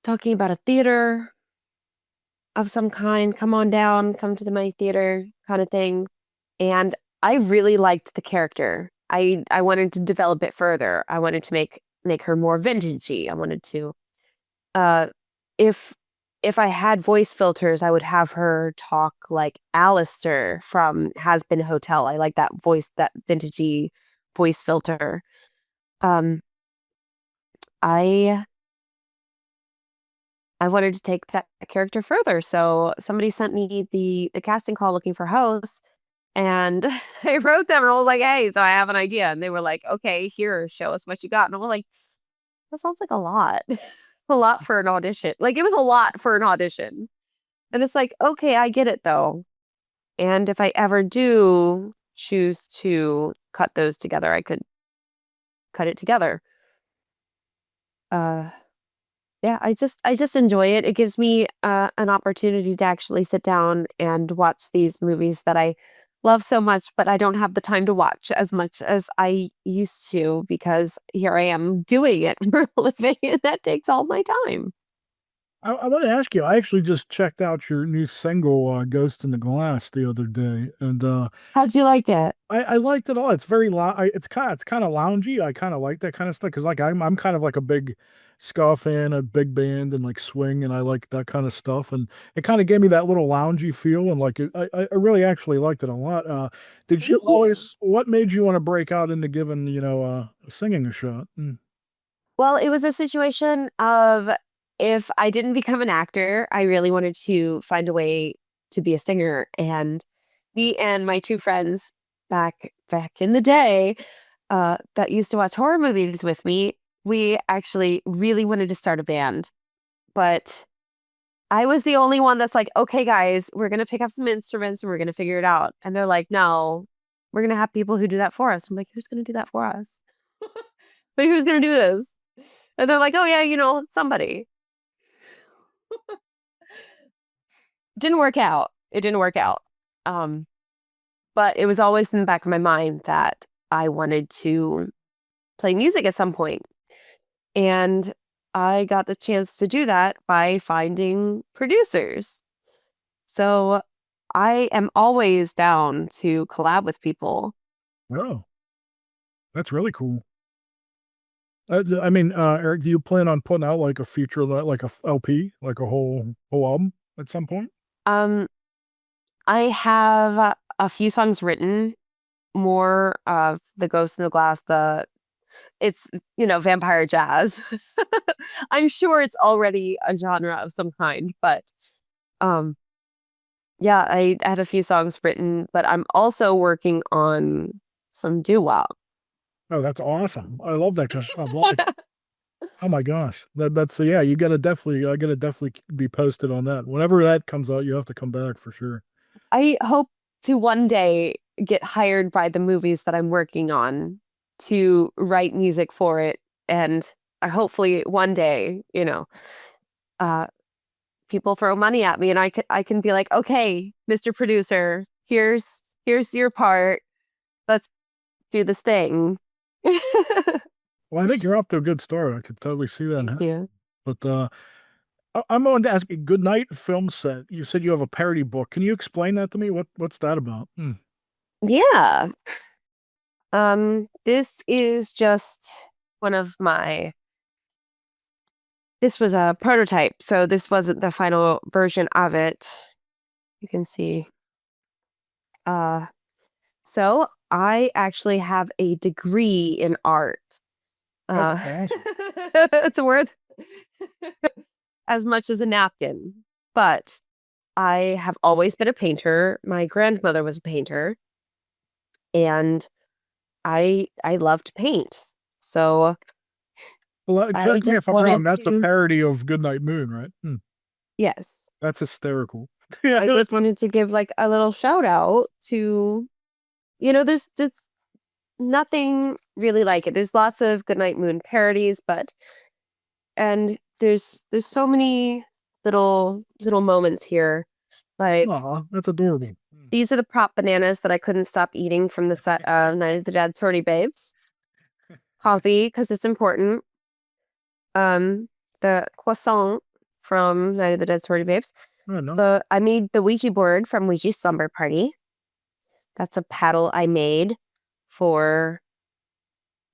talking about a theater of some kind. Come on down, come to the my theater kind of thing. And I really liked the character. I wanted to develop it further. I wanted to make her more vintagey. I wanted to uh if if I had voice filters, I would have her talk like Alistair from Has Been Hotel. I like that voice, that vintagey voice filter. Um I I wanted to take that character further. So somebody sent me the casting call looking for hosts. And I wrote them and I was like, "Hey, so I have an idea." And they were like, "Okay, here, show us what you got." And I'm like, "That sounds like a lot." A lot for an audition. Like, it was a lot for an audition. And it's like, "Okay, I get it though." And if I ever do choose to cut those together, I could cut it together. Uh, yeah, I just enjoy it. It gives me, an opportunity to actually sit down and watch these movies that I love so much, but I don't have the time to watch as much as I used to because here I am doing it for a living, and that takes all my time. I wanna ask you, I actually just checked out your new single, "Ghost in the Glass" the other day, and, How'd you like it? I liked it all. It's very it's kinda loungy. I kinda like that kinda stuff because, like, I'm kind of like a big ska fan, a big band and, like, swing, and I like that kinda stuff, and it kinda gave me that little loungy feel, and, like, I really actually liked it a lot. Did you Thank you. always what made you wanna break out into giving, singing a shot? Mm. Well, it was a situation of if I didn't become an actor, I really wanted to find a way to be a singer, and me and my 2 friends back in the day, that used to watch horror movies with me, we actually really wanted to start a band, but I was the only one that's like, "Okay, guys, we're gonna pick up some instruments and we're gonna figure it out." And they're like, "No, we're gonna have people who do that for us." I'm like, "Who's gonna do that for us? But who's gonna do this?" And they're like, "Oh, yeah, somebody." Didn't work out. It didn't work out. Um, but it was always in the back of my mind that I wanted to play music at some point. And I got the chance to do that by finding producers. So I am always down to collab with people. Oh, that's really cool. I mean, Eric, do you plan on putting out, like, a feature, like a LP, like a whole album at some point? Um, I have a few songs written, more of the Ghost in the Glass, it's, vampire jazz. I'm sure it's already a genre of some kind, but, um, yeah, I had a few songs written, but I'm also working on some doo-wop. Oh, that's awesome. I love that kind of like oh my gosh. That's yeah, you gotta definitely I gotta definitely be posted on that. Whenever that comes out, you have to come back for sure. I hope to one day get hired by the movies that I'm working on to write music for it, and, hopefully one day, uh people throw money at me, and I can be like, okay, Mr. Producer, here's your part. Let's do this thing. Well, I think you're off to a good start. I could totally see that. Thank you. But I'm going to ask you, Good Night Film Set. You said you have a parody book. Can you explain that to me? What's that about? Hmm. Yeah. This is just one of my this was a prototype, so this wasn't the final version of it. You can see. Uh, so I actually have a degree in art. That's Uh, awesome. it's worth as much as a napkin, but I have always been a painter. My grandmother was a painter, and I love to paint. So Well, I correct me just if I'm wrong. wanted That's a to parody of Goodnight Moon, right? Hmm. yes. That's hysterical. Yeah. I just wanted to give like a little shout out to there's just nothing really like it. There's lots of Goodnight Moon parodies, but and there's so many little moments here. Like Aw, that's adorable. Hmm. these are the prop bananas that I couldn't stop eating from the set of Night of the Dead 30 Babes. Coffee, because it's important. The croissant from Night of the Dead 30 Babes. Oh, no. I made the Ouija board from Ouija's Slumber Party. That's a paddle I made for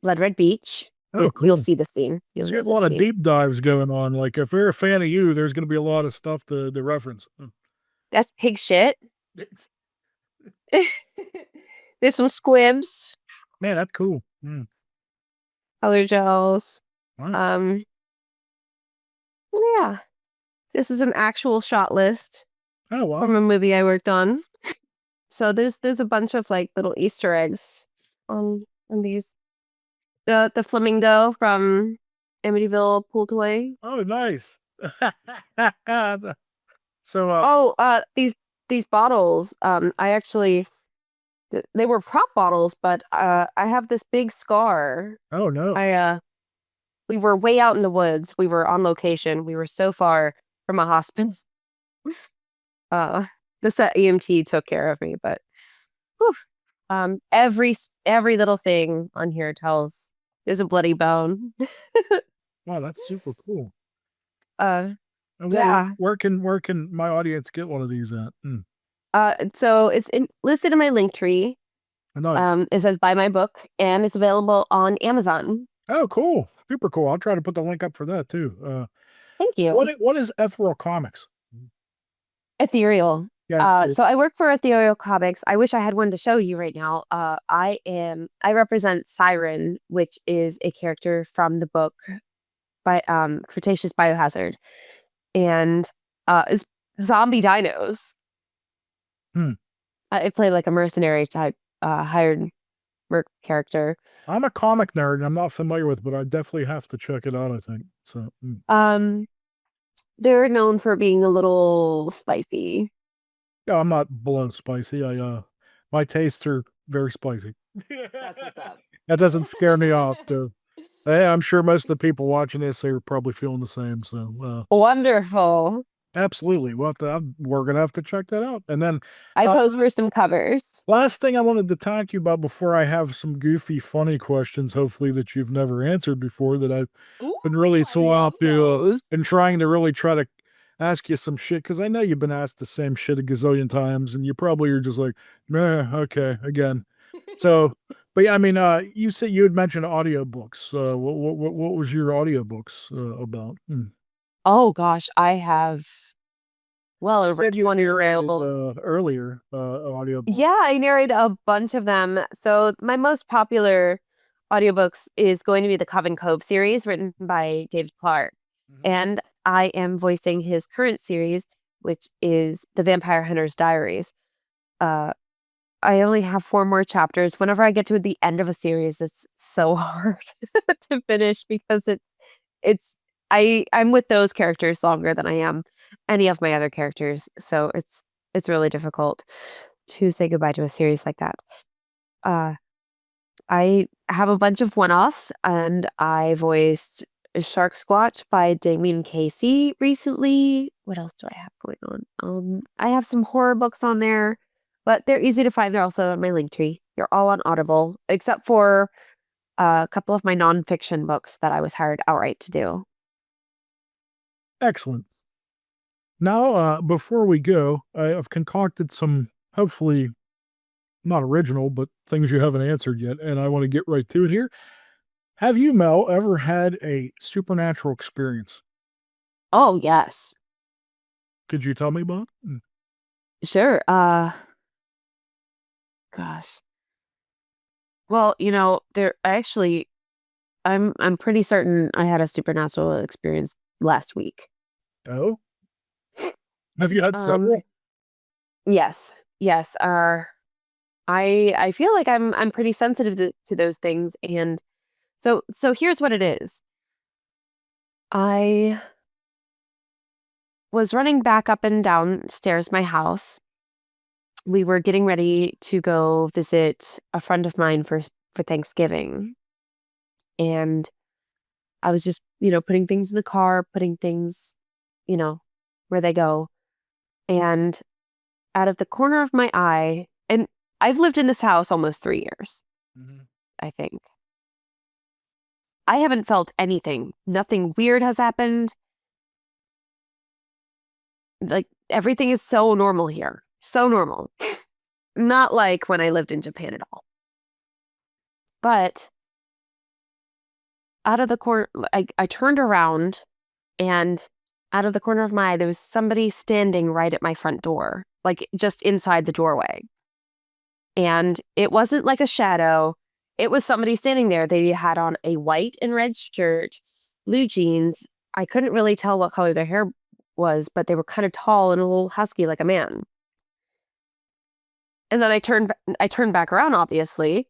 Blood Red Beach. Oh, You'll cool. see the scene. You'll So you see have a the lot of scene. deep dives going on. Like, if you're a fan of you, there's going to be a lot of stuff to reference. Hmm. That's pig shit. It's- There's some squibs, Man, that's cool. Hmm. color gels. Wow. Um, yeah. This is an actual shot list Oh, wow. from a movie I worked on. So there's a bunch of like little Easter eggs on these. The flamingo from Amityville Pool Toy. Oh, nice. So, Oh, these bottles. I actually they were prop bottles, but I have this big scar. oh no. I we were way out in the woods. We were on location. We were so far from a hospital. Uh, the set EMT took care of me, but whew, every little thing on here tells there's a bloody bone. Wow, that's super cool. Uh, And yeah. where can my audience get one of these at? Hmm. So it's listed in my link tree. Nice. It says buy my book, and it's available on Amazon. Oh, cool. Super cool. I'll try to put the link up for that too. Thank you. What is Ethereal Comics? Ethereal. Yeah. So I work for Ethereal Comics. I wish I had one to show you right now. I represent Siren, which is a character from the book by Cretaceous Biohazard, and it's zombie dinos. Hmm. I play like a mercenary type hired work character. I'm a comic nerd and I'm not familiar with, but I definitely have to check it out, I think. So, Um, they're known for being a little spicy. yeah, I'm not below spicy. My tastes are very spicy. That's what's up. That doesn't scare me off. So, yeah, I'm sure most of the people watching this are probably feeling the same. So, Wonderful. absolutely. We're gonna have to check that out. And then, I uh, pose for some covers. last thing I wanted to talk to you about before I have some goofy, funny questions, hopefully that you've never answered before, that I've Ooh, been really I so love out to, those. and trying to really try to ask you some shit because I know you've been asked the same shit a gazillion times, and you probably are just like, "Meh, okay, again." So, but yeah, I mean, you said you had mentioned audiobooks. What was your audiobooks about? Hmm. Oh gosh, I have well over Said you 20 narrated available. earlier audiobook. Yeah, I narrate a bunch of them. So my most popular audiobooks is going to be the Coven Cove series written by David Clark. Mhm. And I am voicing his current series, which is The Vampire Hunter's Diaries. Uh I only have 4 more chapters. Whenever I get to the end of a series, it's so hard to finish because it's I'm with those characters longer than I am any of my other characters, so it's really difficult to say goodbye to a series like that. Uh, I have a bunch of one-offs, and I voiced Shark Squatch by Damien Casey recently. What else do I have going on? I have some horror books on there, but they're easy to find. They're also on my Linktree. They're all on Audible, except for a couple of my nonfiction books that I was hired outright to do. Excellent. Now, before we go, I've concocted some, hopefully not original, but things you haven't answered yet, and I want to get right to it here. Have you, Mel, ever had a supernatural experience? Oh, yes. Could you tell me about it? Sure. Gosh. Well, there I'm pretty certain I had a supernatural experience last week. Oh, have you had Um, several? yes. Yes. I feel like I'm pretty sensitive to those things, and so here's what it is. I was running back up and downstairs my house. We were getting ready to go visit a friend of mine for Thanksgiving, and I was just, putting things in the car, putting things, you know, where they go. And out of the corner of my eye, and I've lived in this house almost 3 years, Mhm. I think. I haven't felt anything. Nothing weird has happened. Like, everything is so normal here. So normal. Not like when I lived in Japan at all. But out of the corner, I turned around, and out of the corner of my eye, there was somebody standing right at my front door, like just inside the doorway. And it wasn't like a shadow. It was somebody standing there. They had on a white and red shirt, blue jeans. I couldn't really tell what color their hair was, but they were kind of tall and a little husky like a man. And then I turned back around, obviously,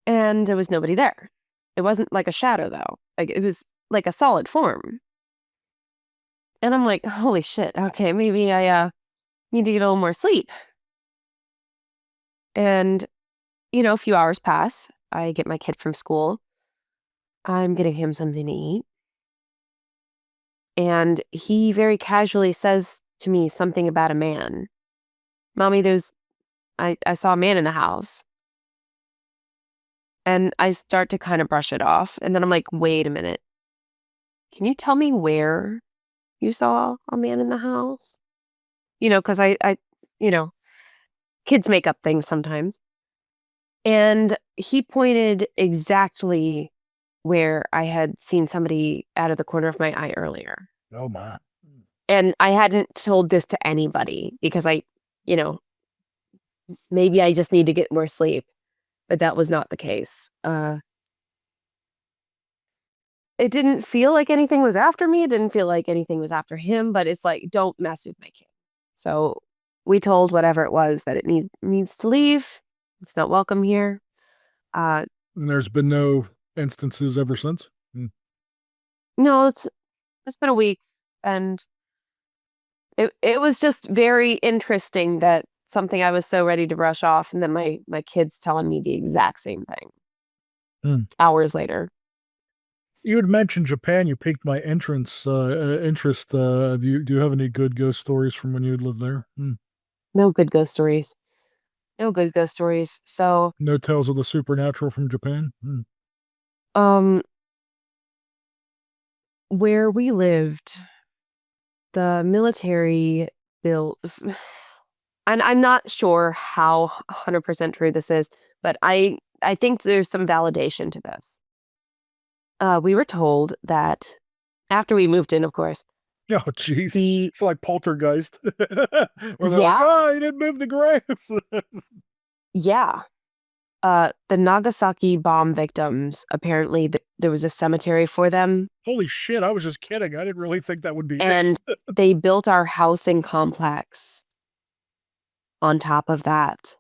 and there was nobody there. It wasn't like a shadow though. Like it was like a solid form. And I'm like, holy shit. Okay, maybe I need to get a little more sleep. And a few hours pass. I get my kid from school. I'm getting him something to eat. And he very casually says to me something about a man. Mommy, I saw a man in the house. And I start to kind of brush it off. And then I'm like, wait a minute. Can you tell me where you saw a man in the house? Because you know, kids make up things sometimes. And he pointed exactly where I had seen somebody out of the corner of my eye earlier. Oh my. And I hadn't told this to anybody because you know, maybe I just need to get more sleep, but that was not the case. It didn't feel like anything was after me. It didn't feel like anything was after him, but it's like, don't mess with my kid. So we told whatever it was that it needs to leave. It's not welcome here. Uh, And there's been no instances ever since? no, it's been a week, and it was just very interesting that something I was so ready to brush off, and then my kid's telling me the exact same thing Mm. hours later. You had mentioned Japan. You piqued my interest. Do you have any good ghost stories from when you lived there? No good ghost stories. No good ghost stories. So, No tales of the supernatural from Japan? um, where we lived, the military built, and I'm not sure how 100% true this is, but I think there's some validation to this. We were told that after we moved in, of course, Oh, jeez. the It's like Poltergeist, where they're like, yeah, "Oh, you didn't move the graves." yeah. The Nagasaki bomb victims, apparently there was a cemetery for them, Holy shit! I was just kidding. I didn't really think that would be it. and they built our housing complex on top of that.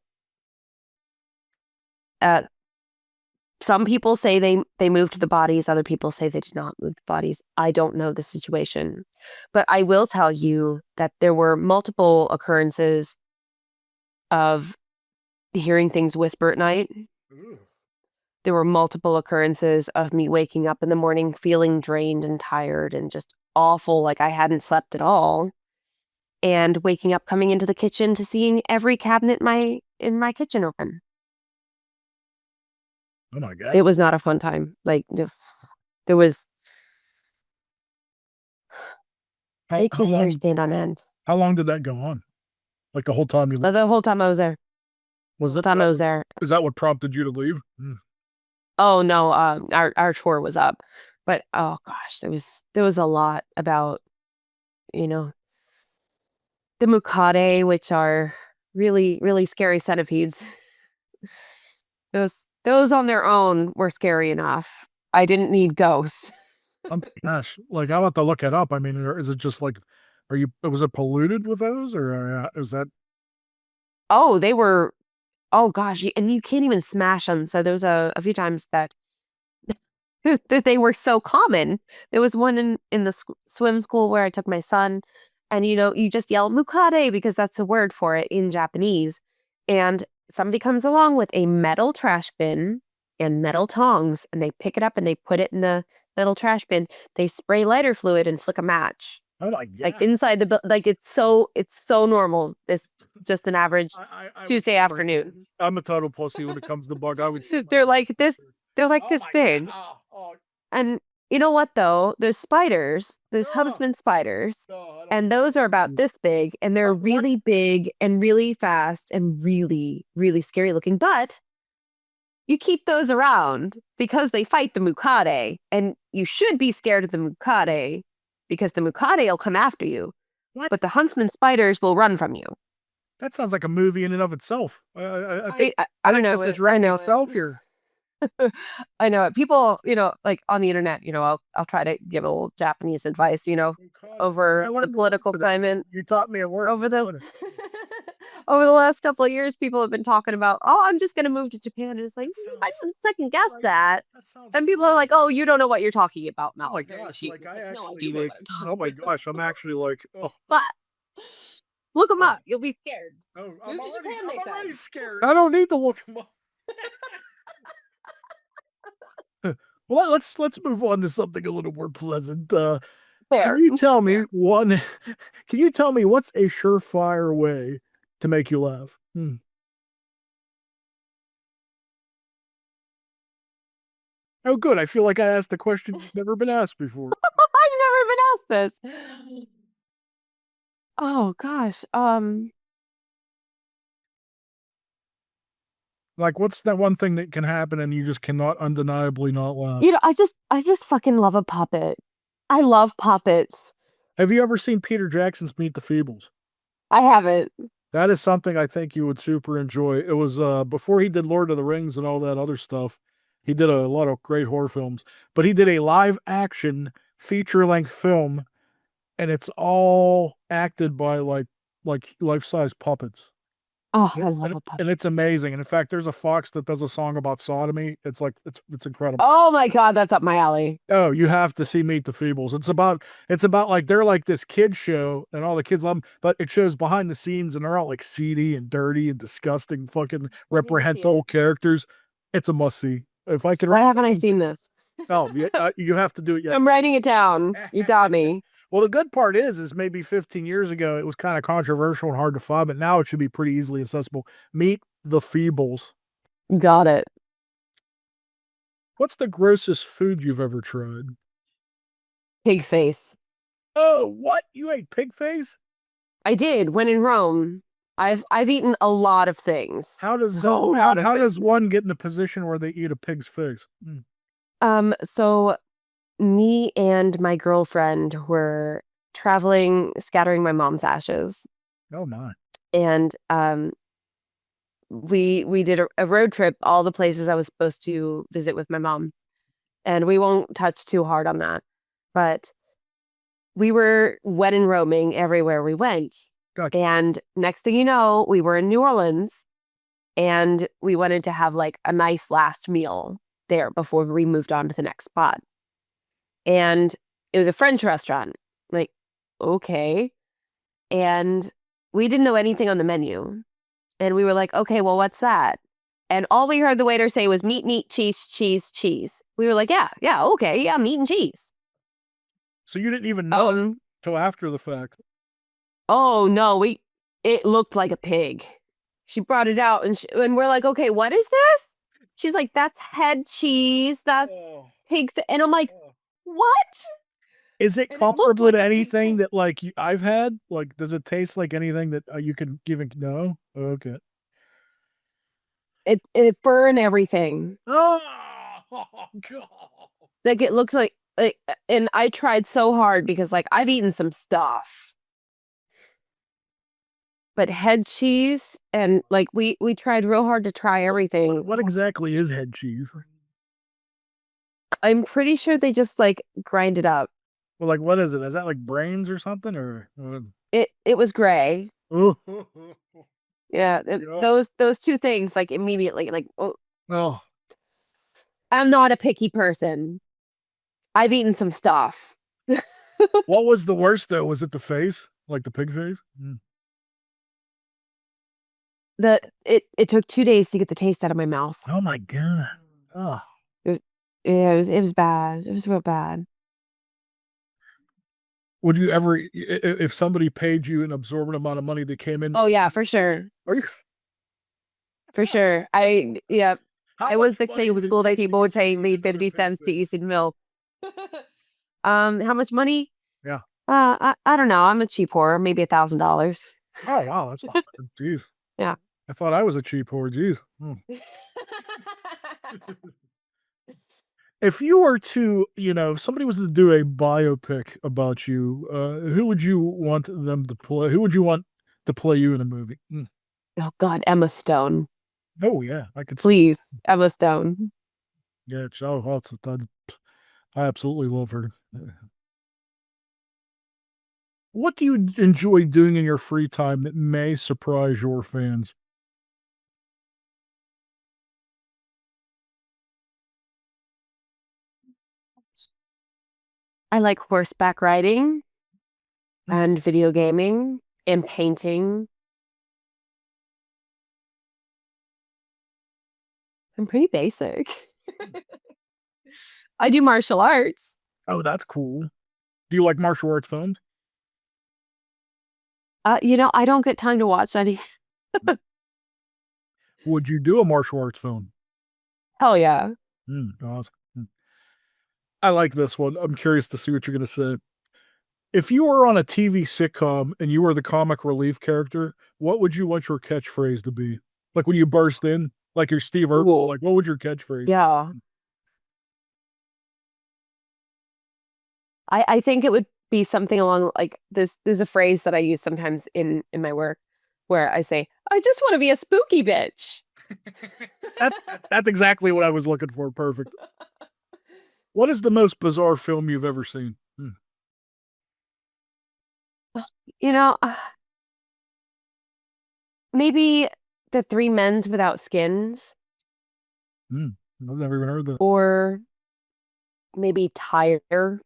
Uh, some people say they moved the bodies, other people say they did not move the bodies. I don't know the situation. But I will tell you that there were multiple occurrences of hearing things whisper at night. Ooh. there were multiple occurrences of me waking up in the morning feeling drained and tired and just awful, like I hadn't slept at all, and waking up coming into the kitchen to seeing every cabinet in my kitchen open. Oh my god. It was not a fun time. Like, there was How makes how my hair long stand on end. how long did that go on? Like the whole time you The whole time I was there. was Whole it time I was there. is that what prompted you to leave? Mm. Oh, no, our tour was up, but, oh gosh, there was a lot about, you know, the Mukade, which are really, really scary centipedes. Those on their own were scary enough. I didn't need ghosts. Oh my gosh, like, I'll have to look it up. I mean, or is it just like are you was it polluted with those or, is that Oh, they were oh gosh, and you can't even smash them. So there was a few times that that they were so common. There was one in the swim school where I took my son, and you just yell "mukade" because that's the word for it in Japanese, and somebody comes along with a metal trash bin and metal tongs, and they pick it up and they put it in the metal trash bin. They spray lighter fluid and flick a match oh my like god. inside the like it's so normal. It's just an average I would Tuesday never afternoon. I'm a total pussy when it comes to bug. I would So set my they're life like on this. fire. They're like Oh this my god. big. And you know what though? There's spiders, there's Oh, husband spiders, no, I don't and those are about this big, and they're what? really big and really fast and really, really scary looking. But you keep those around because they fight the Mukade, and you should be scared of the Mukade because the Mukade will come after you, What? but the huntsman spiders will run from you. That sounds like a movie in and of itself. I I think know this is it. I writing know it. itself here. I know it. People, like on the internet, I'll try to give a little Japanese advice, God, I over the learned a word political for that. climate. You taught me a word. Over the What? over the last couple of years, people have been talking about, "Oh, I'm just gonna move to Japan." And it's like, That I sounds didn't second guess right. that. That sounds And people are crazy. like, "Oh, you don't know what you're talking about, Oh my Mel." Very gosh, cute. like It's I like, "No, I actually do know like what I'm oh talking my about." gosh, I'm actually like, oh, But look them oh, up. You'll be scared. oh Move to Japan, they I'm said. already scared. I don't need to look 'em up. Well, let's move on to something a little more pleasant. Can Fair. you tell me Fair. one can you tell me what's a surefire way to make you laugh? Hmm. Oh, good. I feel like I asked a question that's never been asked before. I've never been asked this. Oh gosh. Like, what's that one thing that can happen and you just cannot undeniably not laugh? I just fucking love a puppet. I love puppets. Have you ever seen Peter Jackson's Meet the Feebles? I haven't. That is something I think you would super enjoy. It was, before he did Lord of the Rings and all that other stuff, he did a lot of great horror films, but he did a live action feature-length film, and it's all acted by, like life-size puppets. Oh, Yeah, I love a puppet. and it's amazing, and in fact, there's a fox that does a song about sodomy. It's like it's incredible. Oh my god, that's up my alley. Oh, you have to see Meet the Feebles. It's about like they're like this kid show and all the kids love them, but it shows behind the scenes and they're all like seedy and dirty and disgusting fucking I need to see it. reprehensible characters. It's a must see. If I could Why haven't I recommend seen this? oh, yeah, you have to do it yet. I'm writing it down. You got me. Well, the good part is maybe 15 years ago it was kind of controversial and hard to find, but now it should be pretty easily accessible. Meet the Feebles. Got it. What's the grossest food you've ever tried? Pig face. Oh, what? You ate pig face? I did when in Rome. I've eaten a lot of things. How does A that lot of how things. does one get in a position where they eat a pig's face? Mm. So me and my girlfriend were traveling, scattering my mom's ashes, Oh my. and we did a road trip, all the places I was supposed to visit with my mom, and we won't touch too hard on that. But we were wet and roaming everywhere we went, Gotcha. and next thing you know, we were in New Orleans, and we wanted to have like a nice last meal there before we moved on to the next spot. And it was a French restaurant. Like, okay. And we didn't know anything on the menu. And we were like, okay, well, what's that? And all we heard the waiter say was meat, meat, cheese, cheese, cheese. We were like, yeah, yeah, okay, yeah, meat and cheese. So you didn't even know Um, till after the fact. oh no, it looked like a pig. She brought it out and we're like, okay, what is this? She's like, that's head cheese, that's Oh. and I'm like, Oh. what? Is it And it looked comparable like to a pig anything thing. that, like, I've had? Like, does it taste like anything that, you could even know? Okay. It fur and everything. Oh, God. Like it looks like and I tried so hard because like I've eaten some stuff. But head cheese and like we tried real hard to try everything. What exactly is head cheese? I'm pretty sure they just like grind it up. Well, like, what is it? Is that like brains or something, or what? It was gray. Oh. Yeah, Yeah. those two things like immediately like oh, Oh, I'm not a picky person. I've eaten some stuff. what was the worst though? Was it the face? Like the pig face? Mm. It took 2 days to get the taste out of my mouth. Oh my god. Oh. It was, yeah, it was bad. It was real bad. Would you ever if somebody paid you an absorbent amount of money that came in, Oh yeah, for sure. are you For sure. Yeah, how I was much the money thing with did school that you people think would say you made could 50 have paid cents to this? Easton milk. How much money? Yeah. I don't know. I'm a cheap whore, maybe $1,000. Oh, wow, that's not bad. Jeez. Yeah. I thought I was a cheap whore, jeez. If you were to, if somebody was to do a biopic about you, who would you want them to play? Who would you want to play you in a movie? Mm. Oh God, Emma Stone. Oh, yeah, I could see. Please, Emma Stone. Yeah, I absolutely love her. What do you enjoy doing in your free time that may surprise your fans? I like horseback riding Mm. and video gaming and painting. I'm pretty basic. I do martial arts. Oh, that's cool. Do you like martial arts films? I don't get time to watch any. Would you do a martial arts film? Hell yeah. Awesome. I like this one. I'm curious to see what you're gonna say. If you were on a TV sitcom and you were the comic relief character, what would you want your catchphrase to be? Like when you burst in, like you're Steve Urkel, Ooh. like what would your catchphrase? Yeah. I think it would be something along like this. There's a phrase that I use sometimes in my work where I say, "I just want to be a spooky bitch." That's that's exactly what I was looking for. Perfect. What is the most bizarre film you've ever seen? You know, maybe the Three Men's Without Skins, Mm, I've never even heard that. or maybe Tire,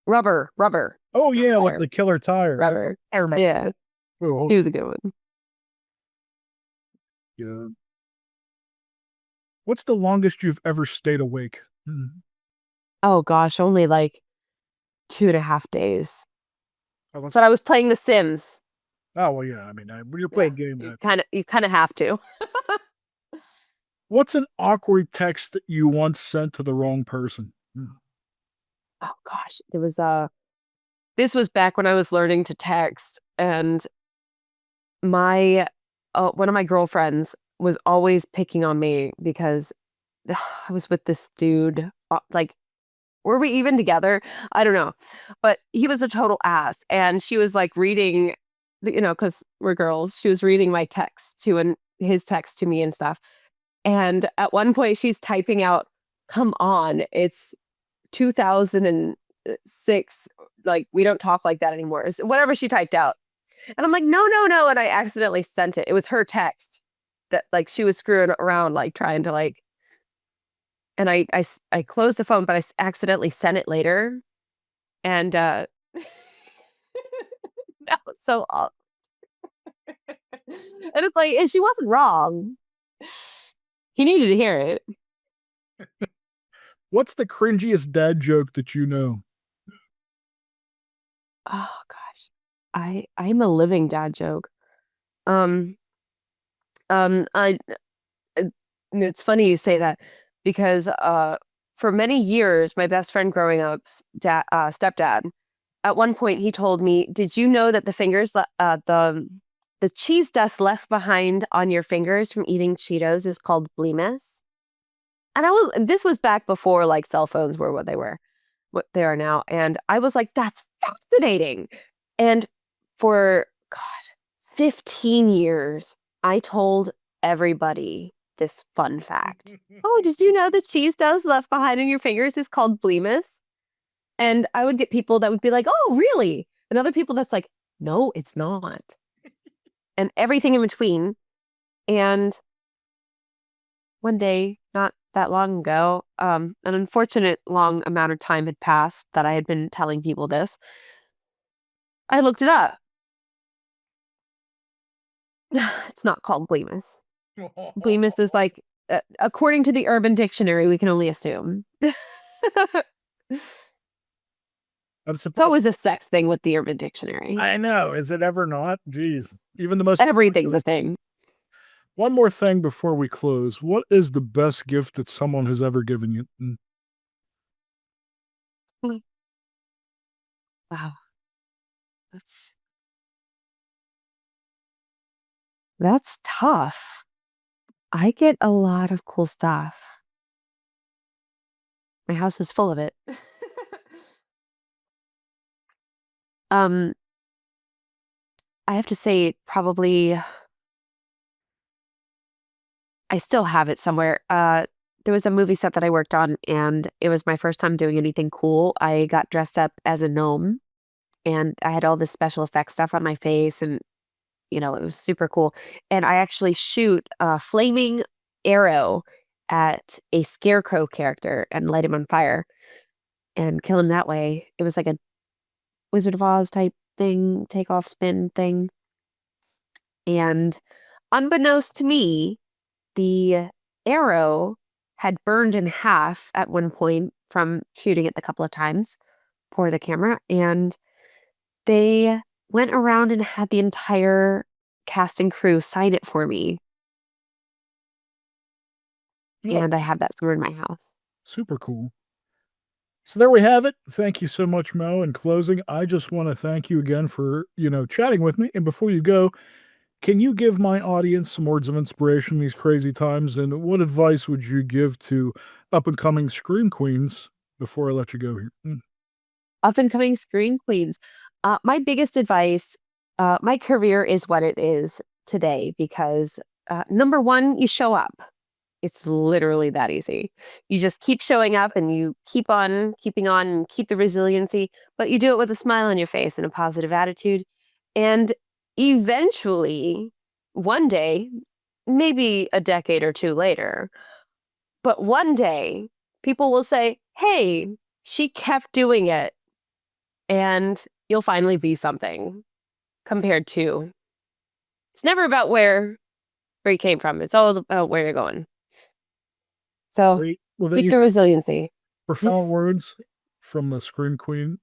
Rubber, Oh yeah, like Tire, the Killer Tire. Rubber. I remember. Yeah, Oh, he was a good one. yeah. What's the longest you've ever stayed awake? Oh gosh, only like 2.5 days. Oh, But I was playing The Sims. well, yeah. I mean, when you're Yeah, playing games, you kind of have to. what's an awkward text that you once sent to the wrong person? Oh gosh, it was this was back when I was learning to text, and my one of my girlfriends was always picking on me because I was with this dude. Like, were we even together? I don't know, but he was a total ass, and she was like reading, because we're girls. She was reading my text to and his text to me and stuff. And at one point, she's typing out, "Come on, it's 2006. Like, we don't talk like that anymore." Whatever she typed out. And I'm like, "No, no, no." And I accidentally sent it. It was her text that like she was screwing around, like trying to like, and I closed the phone, but accidentally sent it later. And that was so awful. And it's like, and she wasn't wrong. He needed to hear it. What's the cringiest dad joke that you know? Oh gosh. I'm a living dad joke. Um, I uh, it's funny you say that because for many years my best friend growing up's stepdad, at one point he told me, "Did you know that the cheese dust left behind on your fingers from eating Cheetos is called blemus?" And this was back before like cell phones were what they are now. And I was like, that's fascinating. And for God, 15 years, I told everybody this fun fact. Oh, did you know the cheese dust left behind in your fingers is called blemus? And I would get people that would be like, oh, really? And other people that's like, no, it's not. And everything in between. And one day, not that long ago, an unfortunate long amount of time had passed that I had been telling people this. I looked it up. It's not called blemus. Blemus is like, according to the Urban Dictionary, we can only assume. It's I'm surprised. always a sex thing with the Urban Dictionary. I know. Is it ever not? Jeez. Even the most. Everything's a thing. One more thing before we close. What is the best gift that someone has ever given you? Mm. Wow, that's that's tough. I get a lot of cool stuff. My house is full of it. Um, I have to say probably I still have it somewhere. There was a movie set that I worked on, and it was my first time doing anything cool. I got dressed up as a gnome, and I had all this special effects stuff on my face, and it was super cool. And I actually shoot a flaming arrow at a scarecrow character and light him on fire and kill him that way. It was like a Wizard of Oz type thing, take off spin thing. And unbeknownst to me, the arrow had burned in half at one point from shooting it the couple of times for the camera, and they went around and had the entire cast and crew sign it for me, Oh, and I have that somewhere in my house. super cool. So there we have it. Thank you so much, Mo. In closing, I just want to thank you again for, chatting with me. And before you go, can you give my audience some words of inspiration in these crazy times? And what advice would you give to up and coming scream queens before I let you go here? Up and coming screen queens. My biggest advice, my career is what it is today because, number one, you show up. It's literally that easy. You just keep showing up and you keep on keeping on and keep the resiliency, but you do it with a smile on your face and a positive attitude. And eventually, one day, maybe a decade or two later, but one day, people will say, hey, she kept doing it. And you'll finally be something compared to it's never about where you came from. It's always about where you're going. So Great. Well, then keep you the resiliency. profound words from the scream queen.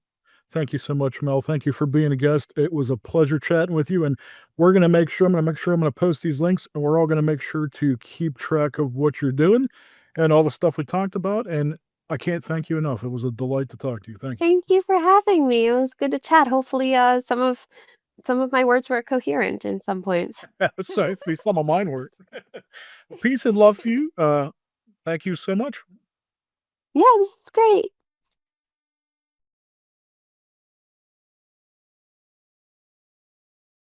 Thank you so much, Mel. Thank you for being a guest. It was a pleasure chatting with you. And I'm going to make sure I'm going to post these links and we're all going to make sure to keep track of what you're doing and all the stuff we talked about. And I can't thank you enough. It was a delight to talk to you. Thank Thank you for having me. It was good to chat. Hopefully, some of my words were coherent in some points. you. So at least some of mine were. Peace and love for you. Thank you so much. Yeah, this is great.